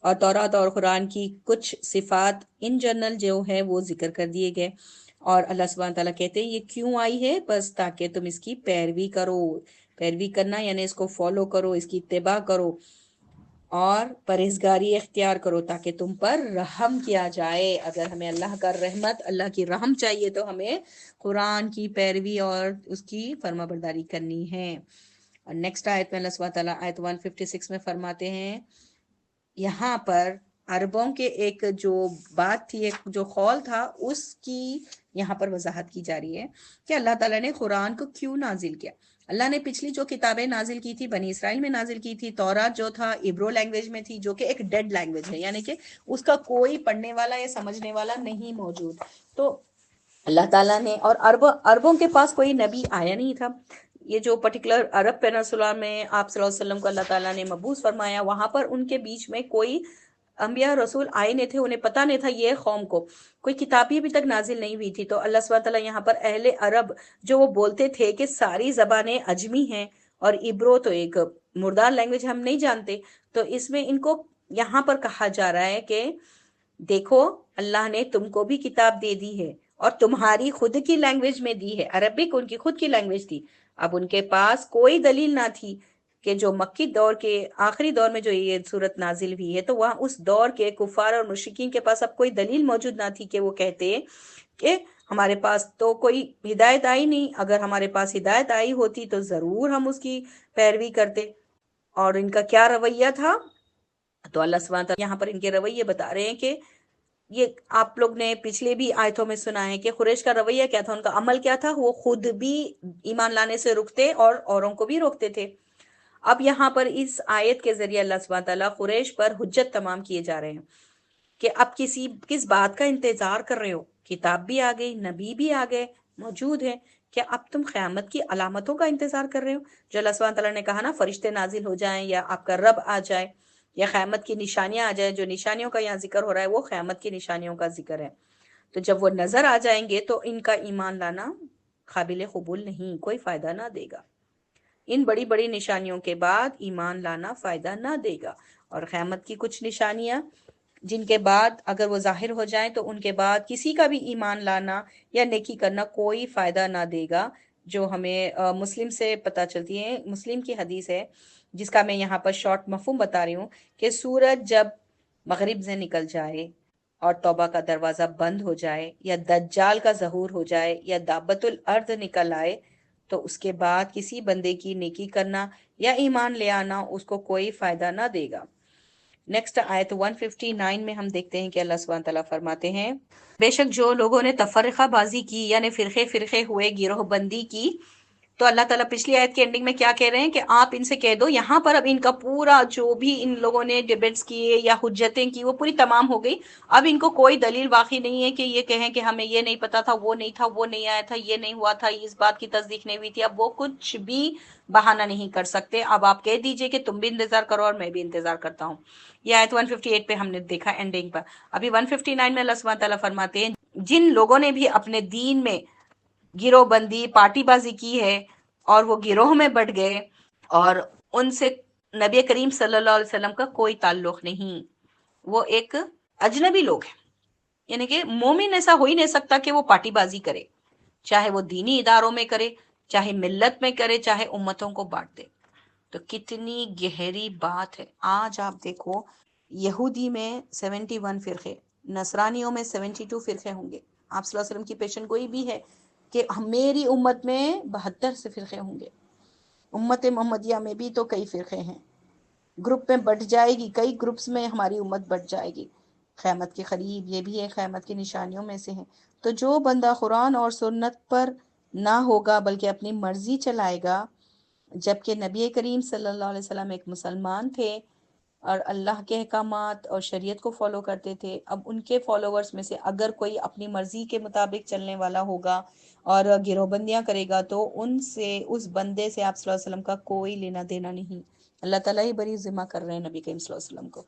اور تورات اور قرآن کی کچھ صفات ان جنرل جو ہے وہ ذکر کر دیے گئے، اور اللہ سبحانہ تعالیٰ کہتے ہیں یہ کیوں آئی ہے؟ بس تاکہ تم اس کی پیروی کرو۔ پیروی کرنا یعنی اس کو فالو کرو، اس کی اتباع کرو اور پرہیزگاری اختیار کرو، تاکہ تم پر رحم کیا جائے۔ اگر ہمیں اللہ کا رحمت، اللہ کی رحم چاہیے تو ہمیں قرآن کی پیروی اور اس کی فرما برداری کرنی ہے۔ اور نیکسٹ آیت میں اللہ سبحانہ تعالیٰ آیت 156 میں فرماتے ہیں، یہاں پر عربوں کے ایک جو بات تھی، ایک جو قول تھا، اس کی یہاں پر وضاحت کی جا رہی ہے کہ اللہ تعالیٰ نے قرآن کو کیوں نازل کیا۔ اللہ نے پچھلی جو کتابیں نازل کی تھی بنی اسرائیل میں نازل کی تھی، تورات جو تھا عبرو لینگویج میں تھی، جو کہ ایک ڈیڈ لینگویج ہے، یعنی کہ اس کا کوئی پڑھنے والا یا سمجھنے والا نہیں موجود۔ تو اللہ تعالیٰ نے، اور عربوں کے پاس کوئی نبی آیا نہیں تھا۔ یہ جو پرٹیکولر عرب پیننسولا میں آپ صلی اللہ علیہ وسلم کو اللہ تعالیٰ نے مبعوث فرمایا، وہاں پر ان کے بیچ میں کوئی انبیاء رسول آئے نہیں تھے، انہیں پتہ نہیں تھا، یہ قوم کو کوئی کتاب بھی ابھی تک نازل نہیں ہوئی تھی۔ تو اللہ سبحانہ تعالیٰ یہاں پر اہل عرب جو وہ بولتے تھے کہ ساری زبانیں عجمی ہیں اور عبرو تو ایک مردار لینگویج ہم نہیں جانتے، تو اس میں ان کو یہاں پر کہا جا رہا ہے کہ دیکھو اللہ نے تم کو بھی کتاب دے دی ہے اور تمہاری خود کی لینگویج میں دی ہے۔ عربک ان کی خود کی لینگویج تھی، اب ان کے پاس کوئی دلیل نہ تھی کہ جو مکی دور کے آخری دور میں جو یہ صورت نازل ہوئی ہے، تو وہاں اس دور کے کفار اور مشرکین کے پاس اب کوئی دلیل موجود نہ تھی کہ وہ کہتے کہ ہمارے پاس تو کوئی ہدایت آئی نہیں، اگر ہمارے پاس ہدایت آئی ہوتی تو ضرور ہم اس کی پیروی کرتے۔ اور ان کا کیا رویہ تھا؟ تو اللہ سبحانہ تعالیٰ یہاں پر ان کے رویے بتا رہے ہیں کہ یہ آپ لوگ نے پچھلے بھی آیتوں میں سنا ہے کہ قریش کا رویہ کیا تھا، ان کا عمل کیا تھا، وہ خود بھی ایمان لانے سے رکتے اور اوروں کو بھی روکتے تھے۔ اب یہاں پر اس آیت کے ذریعے اللہ سبحانہ تعالیٰ قریش پر حجت تمام کیے جا رہے ہیں کہ اب کس بات کا انتظار کر رہے ہو؟ کتاب بھی آ گئی، نبی بھی آ گئے، موجود ہے، کیا اب تم قیامت کی علامتوں کا انتظار کر رہے ہو؟ جو اللہ سبحانہ تعالیٰ نے کہا نا فرشتے نازل ہو جائیں یا آپ کا رب آ جائے یا قیامت کی نشانیاں آ جائیں، جو نشانیوں کا یہاں ذکر ہو رہا ہے وہ قیامت کی نشانیوں کا ذکر ہے۔ تو جب وہ نظر آ جائیں گے تو ان کا ایمان لانا قابل قبول نہیں، کوئی فائدہ نہ دے گا۔ ان بڑی بڑی نشانیوں کے بعد ایمان لانا فائدہ نہ دے گا، اور قیامت کی کچھ نشانیاں جن کے بعد اگر وہ ظاہر ہو جائیں تو ان کے بعد کسی کا بھی ایمان لانا یا نیکی کرنا کوئی فائدہ نہ دے گا، جو ہمیں مسلم سے پتہ چلتی ہے۔ مسلم کی حدیث ہے جس کا میں یہاں پر شارٹ مفہوم بتا رہی ہوں کہ سورج جب مغرب سے نکل جائے اور توبہ کا دروازہ بند ہو جائے یا دجال کا ظہور ہو جائے یا دابت الارض نکل آئے، تو اس کے بعد کسی بندے کی نیکی کرنا یا ایمان لے آنا اس کو کوئی فائدہ نہ دے گا۔ نیکسٹ آیت 159 میں ہم دیکھتے ہیں کہ اللہ سبحانہ تعالیٰ فرماتے ہیں، بے شک جو لوگوں نے تفرقہ بازی کی یعنی فرقے فرقے ہوئے، گروہ بندی کی، تو اللہ تعالیٰ پچھلی آیت کے اینڈنگ میں کیا کہہ رہے ہیں کہ آپ ان سے کہہ دو، یہاں پر اب ان کا پورا جو بھی ان لوگوں نے ڈیبیٹس کیے یا حجتیں کی وہ پوری تمام ہو گئی، اب ان کو کوئی دلیل باقی نہیں ہے کہ یہ کہیں کہ ہمیں یہ نہیں پتا تھا، وہ نہیں تھا، وہ نہیں آیا تھا، یہ نہیں ہوا تھا، اس بات کی تصدیق نہیں ہوئی تھی، اب وہ کچھ بھی بہانہ نہیں کر سکتے۔ اب آپ کہہ دیجئے کہ تم بھی انتظار کرو اور میں بھی انتظار کرتا ہوں۔ یہ آیت 158 پہ ہم نے دیکھا اینڈنگ پر۔ ابھی 159 میں اللہ سبحانہ تعالیٰ فرماتے ہیں، جن لوگوں نے بھی اپنے دین میں گروہ بندی پارٹی بازی کی ہے اور وہ گروہ میں بٹ گئے اور ان سے نبی کریم صلی اللہ علیہ وسلم کا کوئی تعلق نہیں، وہ ایک اجنبی لوگ ہیں، یعنی کہ مومن ایسا ہو ہی نہیں سکتا کہ وہ پارٹی بازی کرے، چاہے وہ دینی اداروں میں کرے، چاہے ملت میں کرے، چاہے امتوں کو بانٹ دے۔ تو کتنی گہری بات ہے۔ آج آپ دیکھو یہودی میں 71 فرقے، نصرانیوں میں 72 فرقے ہوں گے۔ آپ صلی اللہ علیہ وسلم کی پیشن گوئی بھی ہے کہ میری امت میں 72 سے فرقے ہوں گے۔ امت محمدیہ میں بھی تو کئی فرقے ہیں، گروپ میں بٹ جائے گی، کئی گروپس میں ہماری امت بٹ جائے گی قیامت کے قریب۔ یہ بھی ہے قیامت کی نشانیوں میں سے ہے۔ تو جو بندہ قرآن اور سنت پر نہ ہوگا بلکہ اپنی مرضی چلائے گا، جبکہ نبی کریم صلی اللہ علیہ وسلم ایک مسلمان تھے، اور اللہ کے احکامات اور شریعت کو فالو کرتے تھے. اب ان کے فالوورز میں سے اگر کوئی اپنی مرضی کے مطابق چلنے والا ہوگا اور گروہ بندیاں کرے گا تو ان سے، اس بندے سے آپ صلی اللہ علیہ وسلم کا کوئی لینا دینا نہیں. اللہ تعالیٰ ہی بری ذمہ کر رہے ہیں نبی کریم صلی اللہ علیہ وسلم کو.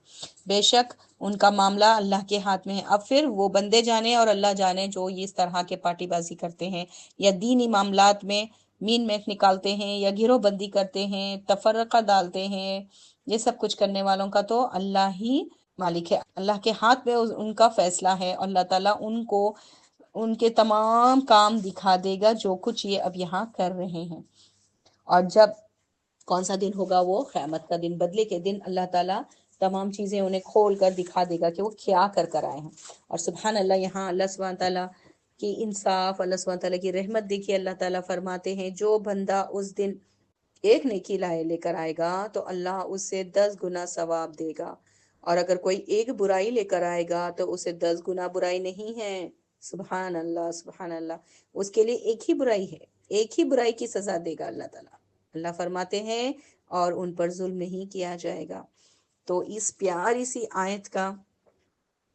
بے شک ان کا معاملہ اللہ کے ہاتھ میں ہے. اب پھر وہ بندے جانے اور اللہ جانے جو یہ اس طرح کے پارٹی بازی کرتے ہیں یا دینی معاملات میں مین میخ نکالتے ہیں یا گروہ بندی کرتے ہیں، تفرقہ ڈالتے ہیں، یہ سب کچھ کرنے والوں کا تو اللہ ہی مالک ہے. اللہ کے ہاتھ میں ان کا فیصلہ ہے، اور اللہ تعالیٰ ان کو ان کے تمام کام دکھا دے گا جو کچھ یہ اب یہاں کر رہے ہیں. اور جب کون سا دن ہوگا؟ وہ قیامت کا دن، بدلے کے دن. اللہ تعالیٰ تمام چیزیں انہیں کھول کر دکھا دے گا کہ وہ کیا کر کر آئے ہیں. اور سبحان اللہ، یہاں اللہ سبحانہ تعالیٰ کی انصاف، اللہ سبحانہ تعالیٰ کی رحمت دیکھیے. اللہ تعالیٰ فرماتے ہیں جو بندہ اس دن ایک نیکی لے کر آئے گا تو اللہ اس سے 10 گنا ثواب دے گا، اور اگر کوئی ایک برائی لے کر آئے گا تو اسے 10 گنا برائی نہیں ہے. سبحان اللہ، سبحان اللہ. اس کے لیے ایک ہی برائی ہے، ایک ہی برائی کی سزا دے گا اللہ تعالیٰ. اللہ فرماتے ہیں اور ان پر ظلم نہیں کیا جائے گا. تو اس پیاری سی آیت کا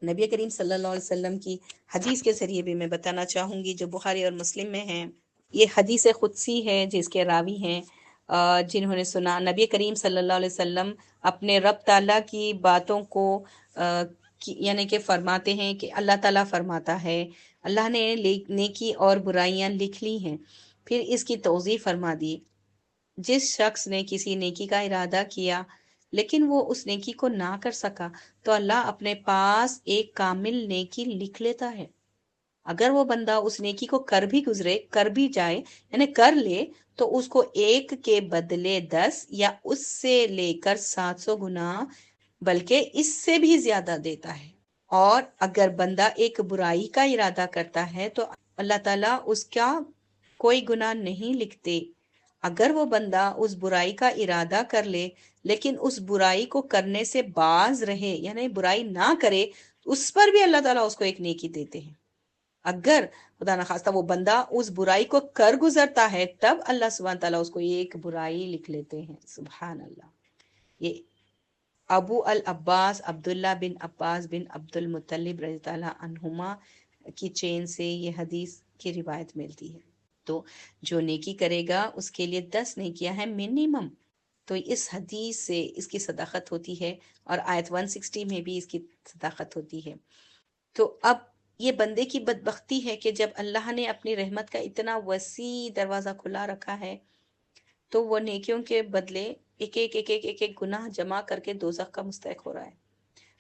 نبی کریم صلی اللہ علیہ وسلم کی حدیث کے ذریعے بھی میں بتانا چاہوں گی، جو بخاری اور مسلم میں ہے. یہ حدیث قدسی ہے جس کے راوی ہیں جنہوں نے سنا نبی کریم صلی اللہ علیہ وسلم اپنے رب تعالیٰ کی باتوں کو یعنی کہ فرماتے ہیں کہ اللہ تعالیٰ فرماتا ہے اللہ نے نیکی اور برائیاں لکھ لی ہیں. پھر اس کی توضیح فرما دی، جس شخص نے کسی نیکی کا ارادہ کیا لیکن وہ اس نیکی کو نہ کر سکا تو اللہ اپنے پاس ایک کامل نیکی لکھ لیتا ہے. اگر وہ بندہ اس نیکی کو کر بھی جائے یعنی کر لے تو اس کو ایک کے بدلے 10 یا اس سے لے کر 700 گنا بلکہ اس سے بھی زیادہ دیتا ہے. اور اگر بندہ ایک برائی کا ارادہ کرتا ہے تو اللہ تعالیٰ اس کا کوئی گناہ نہیں لکھتے. اگر وہ بندہ اس برائی کا ارادہ کر لے لیکن اس برائی کو کرنے سے باز رہے یعنی برائی نہ کرے، اس پر بھی اللہ تعالیٰ اس کو ایک نیکی دیتے ہیں. اگر خدا نخواستہ وہ بندہ اس برائی کو کر گزرتا ہے تب اللہ سبحانہ تعالیٰ اس کو ایک برائی لکھ لیتے ہیں. سبحان اللہ. یہ ابو العباس عبداللہ بن عباس بن عبد المطلب رضی اللہ عنہما کی چین سے یہ حدیث کی روایت ملتی ہے. تو جو نیکی کرے گا اس کے لیے 10 نیکیاں ہیں منیمم. تو اس حدیث سے اس کی صداقت ہوتی ہے، اور آیت 160 میں بھی اس کی صداقت ہوتی ہے. تو اب یہ بندے کی بدبختی ہے کہ جب اللہ نے اپنی رحمت کا اتنا وسیع دروازہ کھلا رکھا ہے تو وہ نیکیوں کے بدلے ایک گناہ جمع کر کے دوزخ کا مستحق ہو رہا ہے.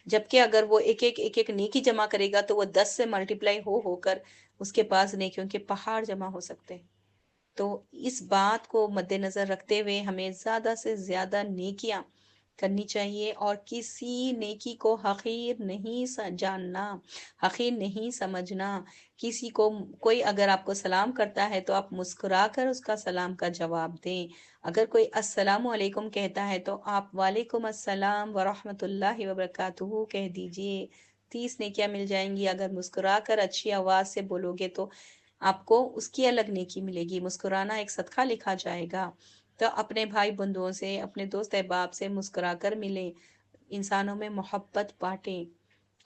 جبکہ اگر وہ ایک نیکی جمع کرے گا تو وہ 10 سے ملٹیپلائی ہو کر اس کے پاس نیکیوں کے پہاڑ جمع ہو سکتے ہیں. تو اس بات کو مد نظر رکھتے ہوئے ہمیں زیادہ سے زیادہ نیکیاں کرنی چاہیے، اور کسی نیکی کو حقیر نہیں جاننا، حقیر نہیں سمجھنا. کسی کو کوئی اگر آپ کو سلام کرتا ہے تو آپ مسکرا کر اس کا سلام کا جواب دیں. اگر کوئی السلام علیکم کہتا ہے تو آپ وعلیکم السلام ورحمۃ اللہ وبرکاتہ کہہ دیجئے. 30 نیکیاں مل جائیں گی. اگر مسکرا کر اچھی آواز سے بولو گے تو آپ کو اس کی الگ نیکی ملے گی. مسکرانا ایک صدقہ لکھا جائے گا. تو اپنے بھائی بندوں سے، اپنے دوست احباب سے مسکرا کر ملیں، انسانوں میں محبت بانٹیں،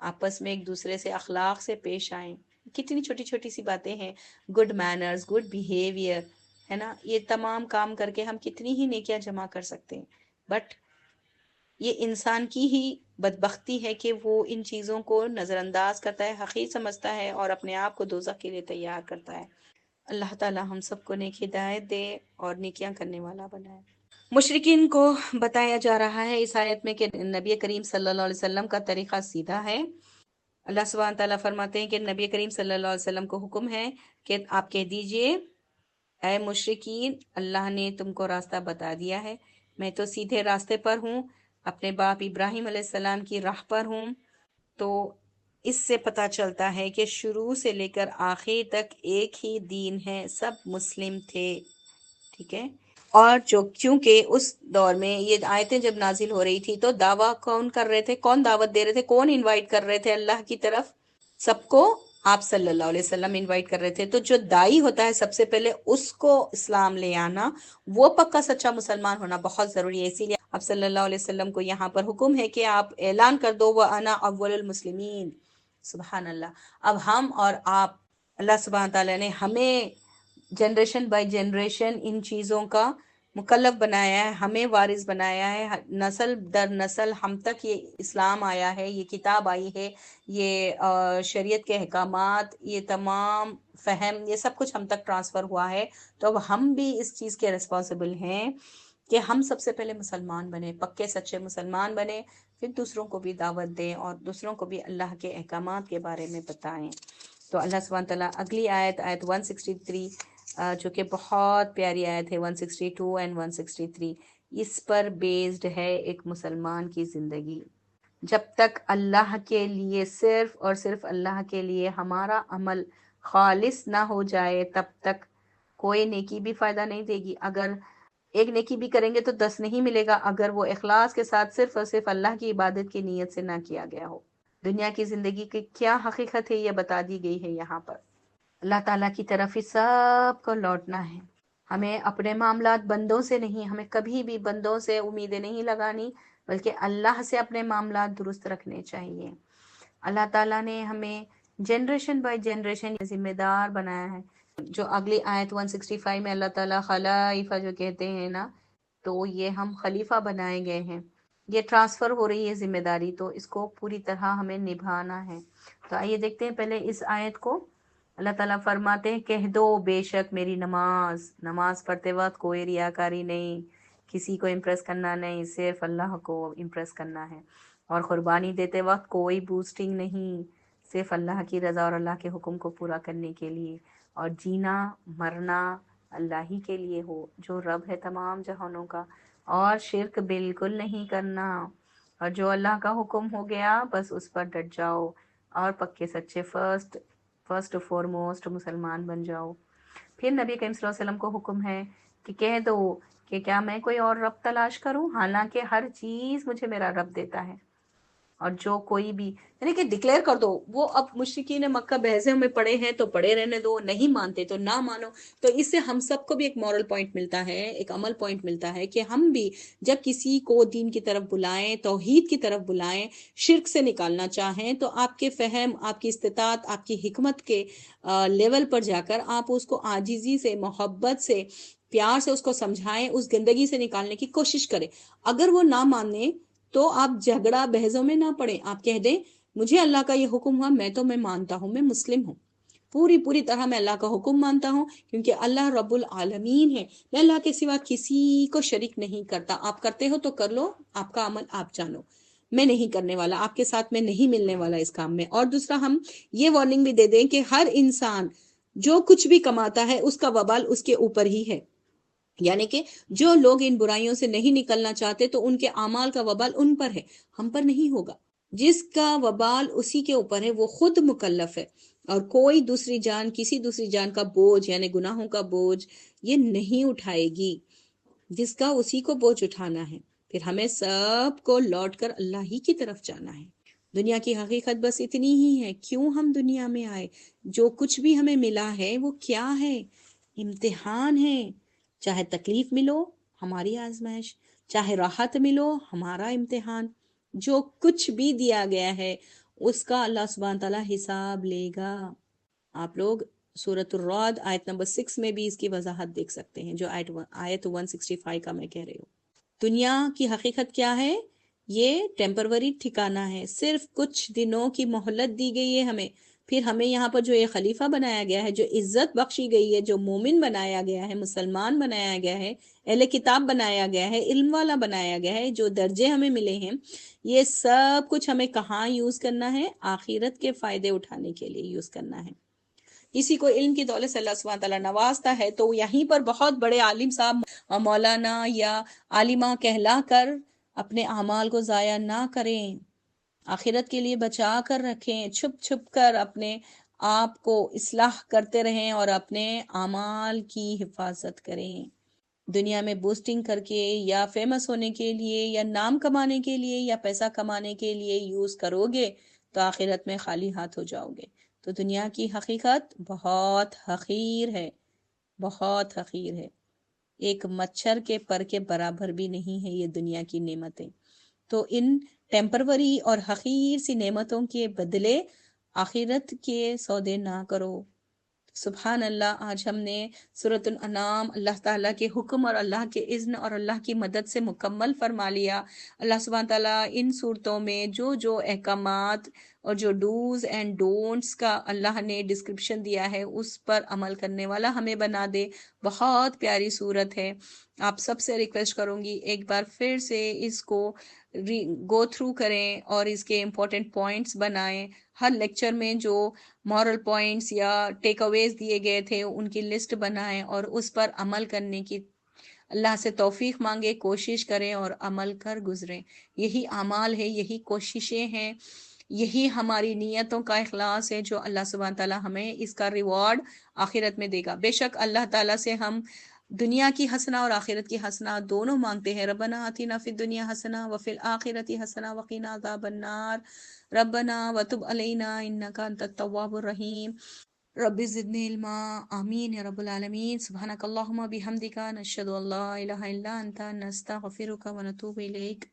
آپس میں ایک دوسرے سے اخلاق سے پیش آئیں. کتنی چھوٹی چھوٹی سی باتیں ہیں، گڈ مینرز، گڈ بیہیویئر ہے نا. یہ تمام کام کر کے ہم کتنی ہی نیکیاں جمع کر سکتے ہیں. بٹ یہ انسان کی ہی بدبختی ہے کہ وہ ان چیزوں کو نظر انداز کرتا ہے، حقیر سمجھتا ہے اور اپنے آپ کو دوزخ کے لیے تیار کرتا ہے. اللہ تعالی ہم سب کو نیک ہدایت دے اور نیکیاں کرنے والا بنائے. مشرکین کو بتایا جا رہا ہے اس آیت میں کہ نبی کریم صلی اللہ علیہ وسلم کا طریقہ سیدھا ہے. اللہ سبحانہ تعالیٰ فرماتے ہیں کہ نبی کریم صلی اللہ علیہ وسلم کو حکم ہے کہ آپ کہہ دیجئے اے مشرکین، اللہ نے تم کو راستہ بتا دیا ہے، میں تو سیدھے راستے پر ہوں، اپنے باپ ابراہیم علیہ السلام کی راہ پر ہوں. تو اس سے پتہ چلتا ہے کہ شروع سے لے کر آخر تک ایک ہی دین ہے، سب مسلم تھے. ٹھیک ہے. اور کیونکہ اس دور میں یہ آیتیں جب نازل ہو رہی تھی تو دعویٰ کون کر رہے تھے، کون دعوت دے رہے تھے، کون انوائٹ کر رہے تھے اللہ کی طرف؟ سب کو آپ صلی اللہ علیہ وسلم انوائٹ کر رہے تھے، تو جو دائی ہوتا ہے سب سے پہلے اس کو اسلام لے آنا، وہ پکا سچا مسلمان ہونا بہت ضروری ہے. اسی لیے آپ صلی اللہ علیہ وسلم کو یہاں پر حکم ہے کہ آپ اعلان کر دو وَأَنَا أَوَّلُ الْمُسْلِمِينَ. سبحان اللہ. اب ہم اور آپ، اللہ سبحانہ تعالیٰ نے ہمیں جنریشن بائی جنریشن ان چیزوں کا مکلف بنایا ہے، ہمیں وارث بنایا ہے، نسل در نسل ہم تک یہ اسلام آیا ہے، یہ کتاب آئی ہے، یہ شریعت کے احکامات، یہ تمام فہم، یہ سب کچھ ہم تک ٹرانسفر ہوا ہے. تو اب ہم بھی اس چیز کے ریسپانسبل ہیں کہ ہم سب سے پہلے مسلمان بنیں، پکے سچے مسلمان بنیں، پھر دوسروں کو بھی دعوت دیں اور دوسروں کو بھی اللہ کے احکامات کے بارے میں بتائیں. تو اللہ سبحانہ تعالیٰ اگلی آیت 163 جو کہ بہت پیاری آیت ہے، 162 اینڈ 163، اس پر بیسڈ ہے ایک مسلمان کی زندگی. جب تک اللہ کے لیے، صرف اور صرف اللہ کے لیے ہمارا عمل خالص نہ ہو جائے، تب تک کوئی نیکی بھی فائدہ نہیں دے گی. اگر ایک نیکی بھی کریں گے تو 10 نہیں ملے گا، اگر وہ اخلاص کے ساتھ صرف اور صرف اللہ کی عبادت کی نیت سے نہ کیا گیا ہو. دنیا کی زندگی کی کیا حقیقت ہے یہ بتا دی گئی ہے یہاں پر. اللہ تعالیٰ کی طرف ہی سب کو لوٹنا ہے. ہمیں اپنے معاملات بندوں سے نہیں، ہمیں کبھی بھی بندوں سے امیدیں نہیں لگانی، بلکہ اللہ سے اپنے معاملات درست رکھنے چاہیے. اللہ تعالیٰ نے ہمیں جنریشن بائی جنریشن ذمہ دار بنایا ہے. جو اگلی آیت 165 میں اللہ تعالیٰ خلائفہ جو کہتے ہیں نا، تو یہ ہم خلیفہ بنائے گئے ہیں، یہ ٹرانسفر ہو رہی ہے ذمہ داری، تو اس کو پوری طرح ہمیں نبھانا ہے. تو آئیے دیکھتے ہیں پہلے اس آیت کو. اللہ تعالیٰ فرماتے ہیں کہہ دو بے شک میری نماز پڑھتے وقت کوئی ریاکاری نہیں، کسی کو امپریس کرنا نہیں، صرف اللہ کو امپریس کرنا ہے. اور قربانی دیتے وقت کوئی بوسٹنگ نہیں، صرف اللہ کی رضا اور اللہ کے حکم کو پورا کرنے کے لیے. اور جینا مرنا اللہ ہی کے لیے ہو جو رب ہے تمام جہانوں کا. اور شرک بالکل نہیں کرنا، اور جو اللہ کا حکم ہو گیا بس اس پر ڈٹ جاؤ اور پکے سچے فرسٹ فورموسٹ مسلمان بن جاؤ. پھر نبی کریم صلی اللہ علیہ وسلم کو حکم ہے کہ کہہ دو کہ کیا میں کوئی اور رب تلاش کروں، حالانکہ ہر چیز مجھے میرا رب دیتا ہے. اور جو کوئی بھی، یعنی کہ ڈکلیئر کر دو. وہ اب مشرکین مکہ بحثوں میں پڑے ہیں تو پڑے رہنے دو، نہیں مانتے تو نہ مانو. تو اس سے ہم سب کو بھی ایک مورل پوائنٹ ملتا ہے، ایک عمل پوائنٹ ملتا ہے کہ ہم بھی جب کسی کو دین کی طرف بلائیں، توحید کی طرف بلائیں، شرک سے نکالنا چاہیں، تو آپ کے فہم، آپ کی استطاعت، آپ کی حکمت کے لیول پر جا کر آپ اس کو عاجزی سے، محبت سے، پیار سے اس کو سمجھائیں، اس گندگی سے نکالنے کی کوشش کریں. اگر وہ نہ مانے تو آپ جھگڑا بحثوں میں نہ پڑیں، آپ کہہ دیں مجھے اللہ کا یہ حکم ہوا، میں مانتا ہوں، میں مسلم ہوں، پوری طرح میں اللہ کا حکم مانتا ہوں، کیونکہ اللہ رب العالمین ہے، میں اللہ کے سوا کسی کو شریک نہیں کرتا. آپ کرتے ہو تو کر لو، آپ کا عمل آپ جانو، میں نہیں کرنے والا، آپ کے ساتھ میں نہیں ملنے والا اس کام میں. اور دوسرا ہم یہ وارننگ بھی دے دیں کہ ہر انسان جو کچھ بھی کماتا ہے اس کا وبال اس کے اوپر ہی ہے. یعنی کہ جو لوگ ان برائیوں سے نہیں نکلنا چاہتے تو ان کے اعمال کا وبال ان پر ہے، ہم پر نہیں ہوگا. جس کا وبال اسی کے اوپر ہے وہ خود مکلف ہے، اور کوئی دوسری جان کسی دوسری جان کا بوجھ یعنی گناہوں کا بوجھ یہ نہیں اٹھائے گی، جس کا اسی کو بوجھ اٹھانا ہے. پھر ہمیں سب کو لوٹ کر اللہ ہی کی طرف جانا ہے. دنیا کی حقیقت بس اتنی ہی ہے. کیوں ہم دنیا میں آئے؟ جو کچھ بھی ہمیں ملا ہے وہ کیا ہے؟ امتحان ہے. چاہے تکلیف ملو ہماری آزمائش، چاہے راحت ملو ہمارا امتحان. جو کچھ بھی دیا گیا ہے اس کا اللہ سبحانہ تعالیٰ حساب لے گا. آپ لوگ سورۃ الرعد آیت نمبر 6 میں بھی اس کی وضاحت دیکھ سکتے ہیں، جو آیت 165 کا میں کہہ رہی ہوں. دنیا کی حقیقت کیا ہے؟ یہ ٹیمپروری ٹھکانہ ہے، صرف کچھ دنوں کی مہلت دی گئی ہے ہمیں. پھر ہمیں یہاں پر جو یہ خلیفہ بنایا گیا ہے، جو عزت بخشی گئی ہے، جو مومن بنایا گیا ہے، مسلمان بنایا گیا ہے، اہل کتاب بنایا گیا ہے، علم والا بنایا گیا ہے، جو درجے ہمیں ملے ہیں، یہ سب کچھ ہمیں کہاں یوز کرنا ہے؟ آخرت کے فائدے اٹھانے کے لیے یوز کرنا ہے. کسی کو علم کی دولت سے اللہ سبحانہ تعالیٰ نوازتا ہے تو یہیں پر بہت بڑے عالم صاحب، مولانا یا عالمہ کہلا کر اپنے اعمال کو ضائع نہ کریں، آخرت کے لیے بچا کر رکھیں، چھپ چھپ کر اپنے آپ کو اصلاح کرتے رہیں اور اپنے اعمال کی حفاظت کریں. دنیا میں بوسٹنگ کر کے یا فیمس ہونے کے لیے یا نام کمانے کے لیے یا پیسہ کمانے کے لیے یوز کرو گے تو آخرت میں خالی ہاتھ ہو جاؤ گے. تو دنیا کی حقیقت بہت حقیر ہے، بہت حقیر ہے، ایک مچھر کے پر کے برابر بھی نہیں ہے یہ دنیا کی نعمتیں۔ تو ان ٹیمپروری اور حقیر سی نعمتوں کے بدلے آخرت کے سودے نہ کرو۔ سبحان اللہ، آج ہم نے سورۃ الانعام اللہ تعالیٰ کے حکم اور اللہ کے اذن اور اللہ کی مدد سے مکمل فرما لیا۔ اللہ سبحانہ تعالیٰ ان صورتوں میں جو جو احکامات اور جو ڈوز اینڈ ڈونٹس کا اللہ نے ڈسکرپشن دیا ہے اس پر عمل کرنے والا ہمیں بنا دے۔ بہت پیاری صورت ہے، آپ سب سے ریکویسٹ کروں گی ایک بار پھر سے اس کو گو تھرو کریں اور اس کے امپورٹنٹ پوائنٹس بنائیں۔ ہر لیکچر میں جو مورل پوائنٹس یا ٹیک اویز دیے گئے تھے ان کی لسٹ بنائیں اور اس پر عمل کرنے کی اللہ سے توفیق مانگے، کوشش کریں اور عمل کر گزریں۔ یہی اعمال ہے، یہی کوششیں ہیں، یہی ہماری نیتوں کا اخلاص ہے جو اللہ سبحانہ تعالیٰ ہمیں اس کا ریوارڈ آخرت میں دے گا۔ بے شک اللہ تعالیٰ سے ہم دنیا کی حسنہ اور آخرت کی حسنہ دونوں مانگتے ہیں۔ ربنا آتنا فی الدنیا حسنہ وفی الآخرۃ حسنہ وقنا عذاب النار، ربنا وتب علینا انک انت التواب الرحیم، رب زدنی علما، آمین یا رب العالمین۔ سبحانک اللہم بحمدک، نشہد ان لا الہ الا انت، نستغفرک ونتوب الیک۔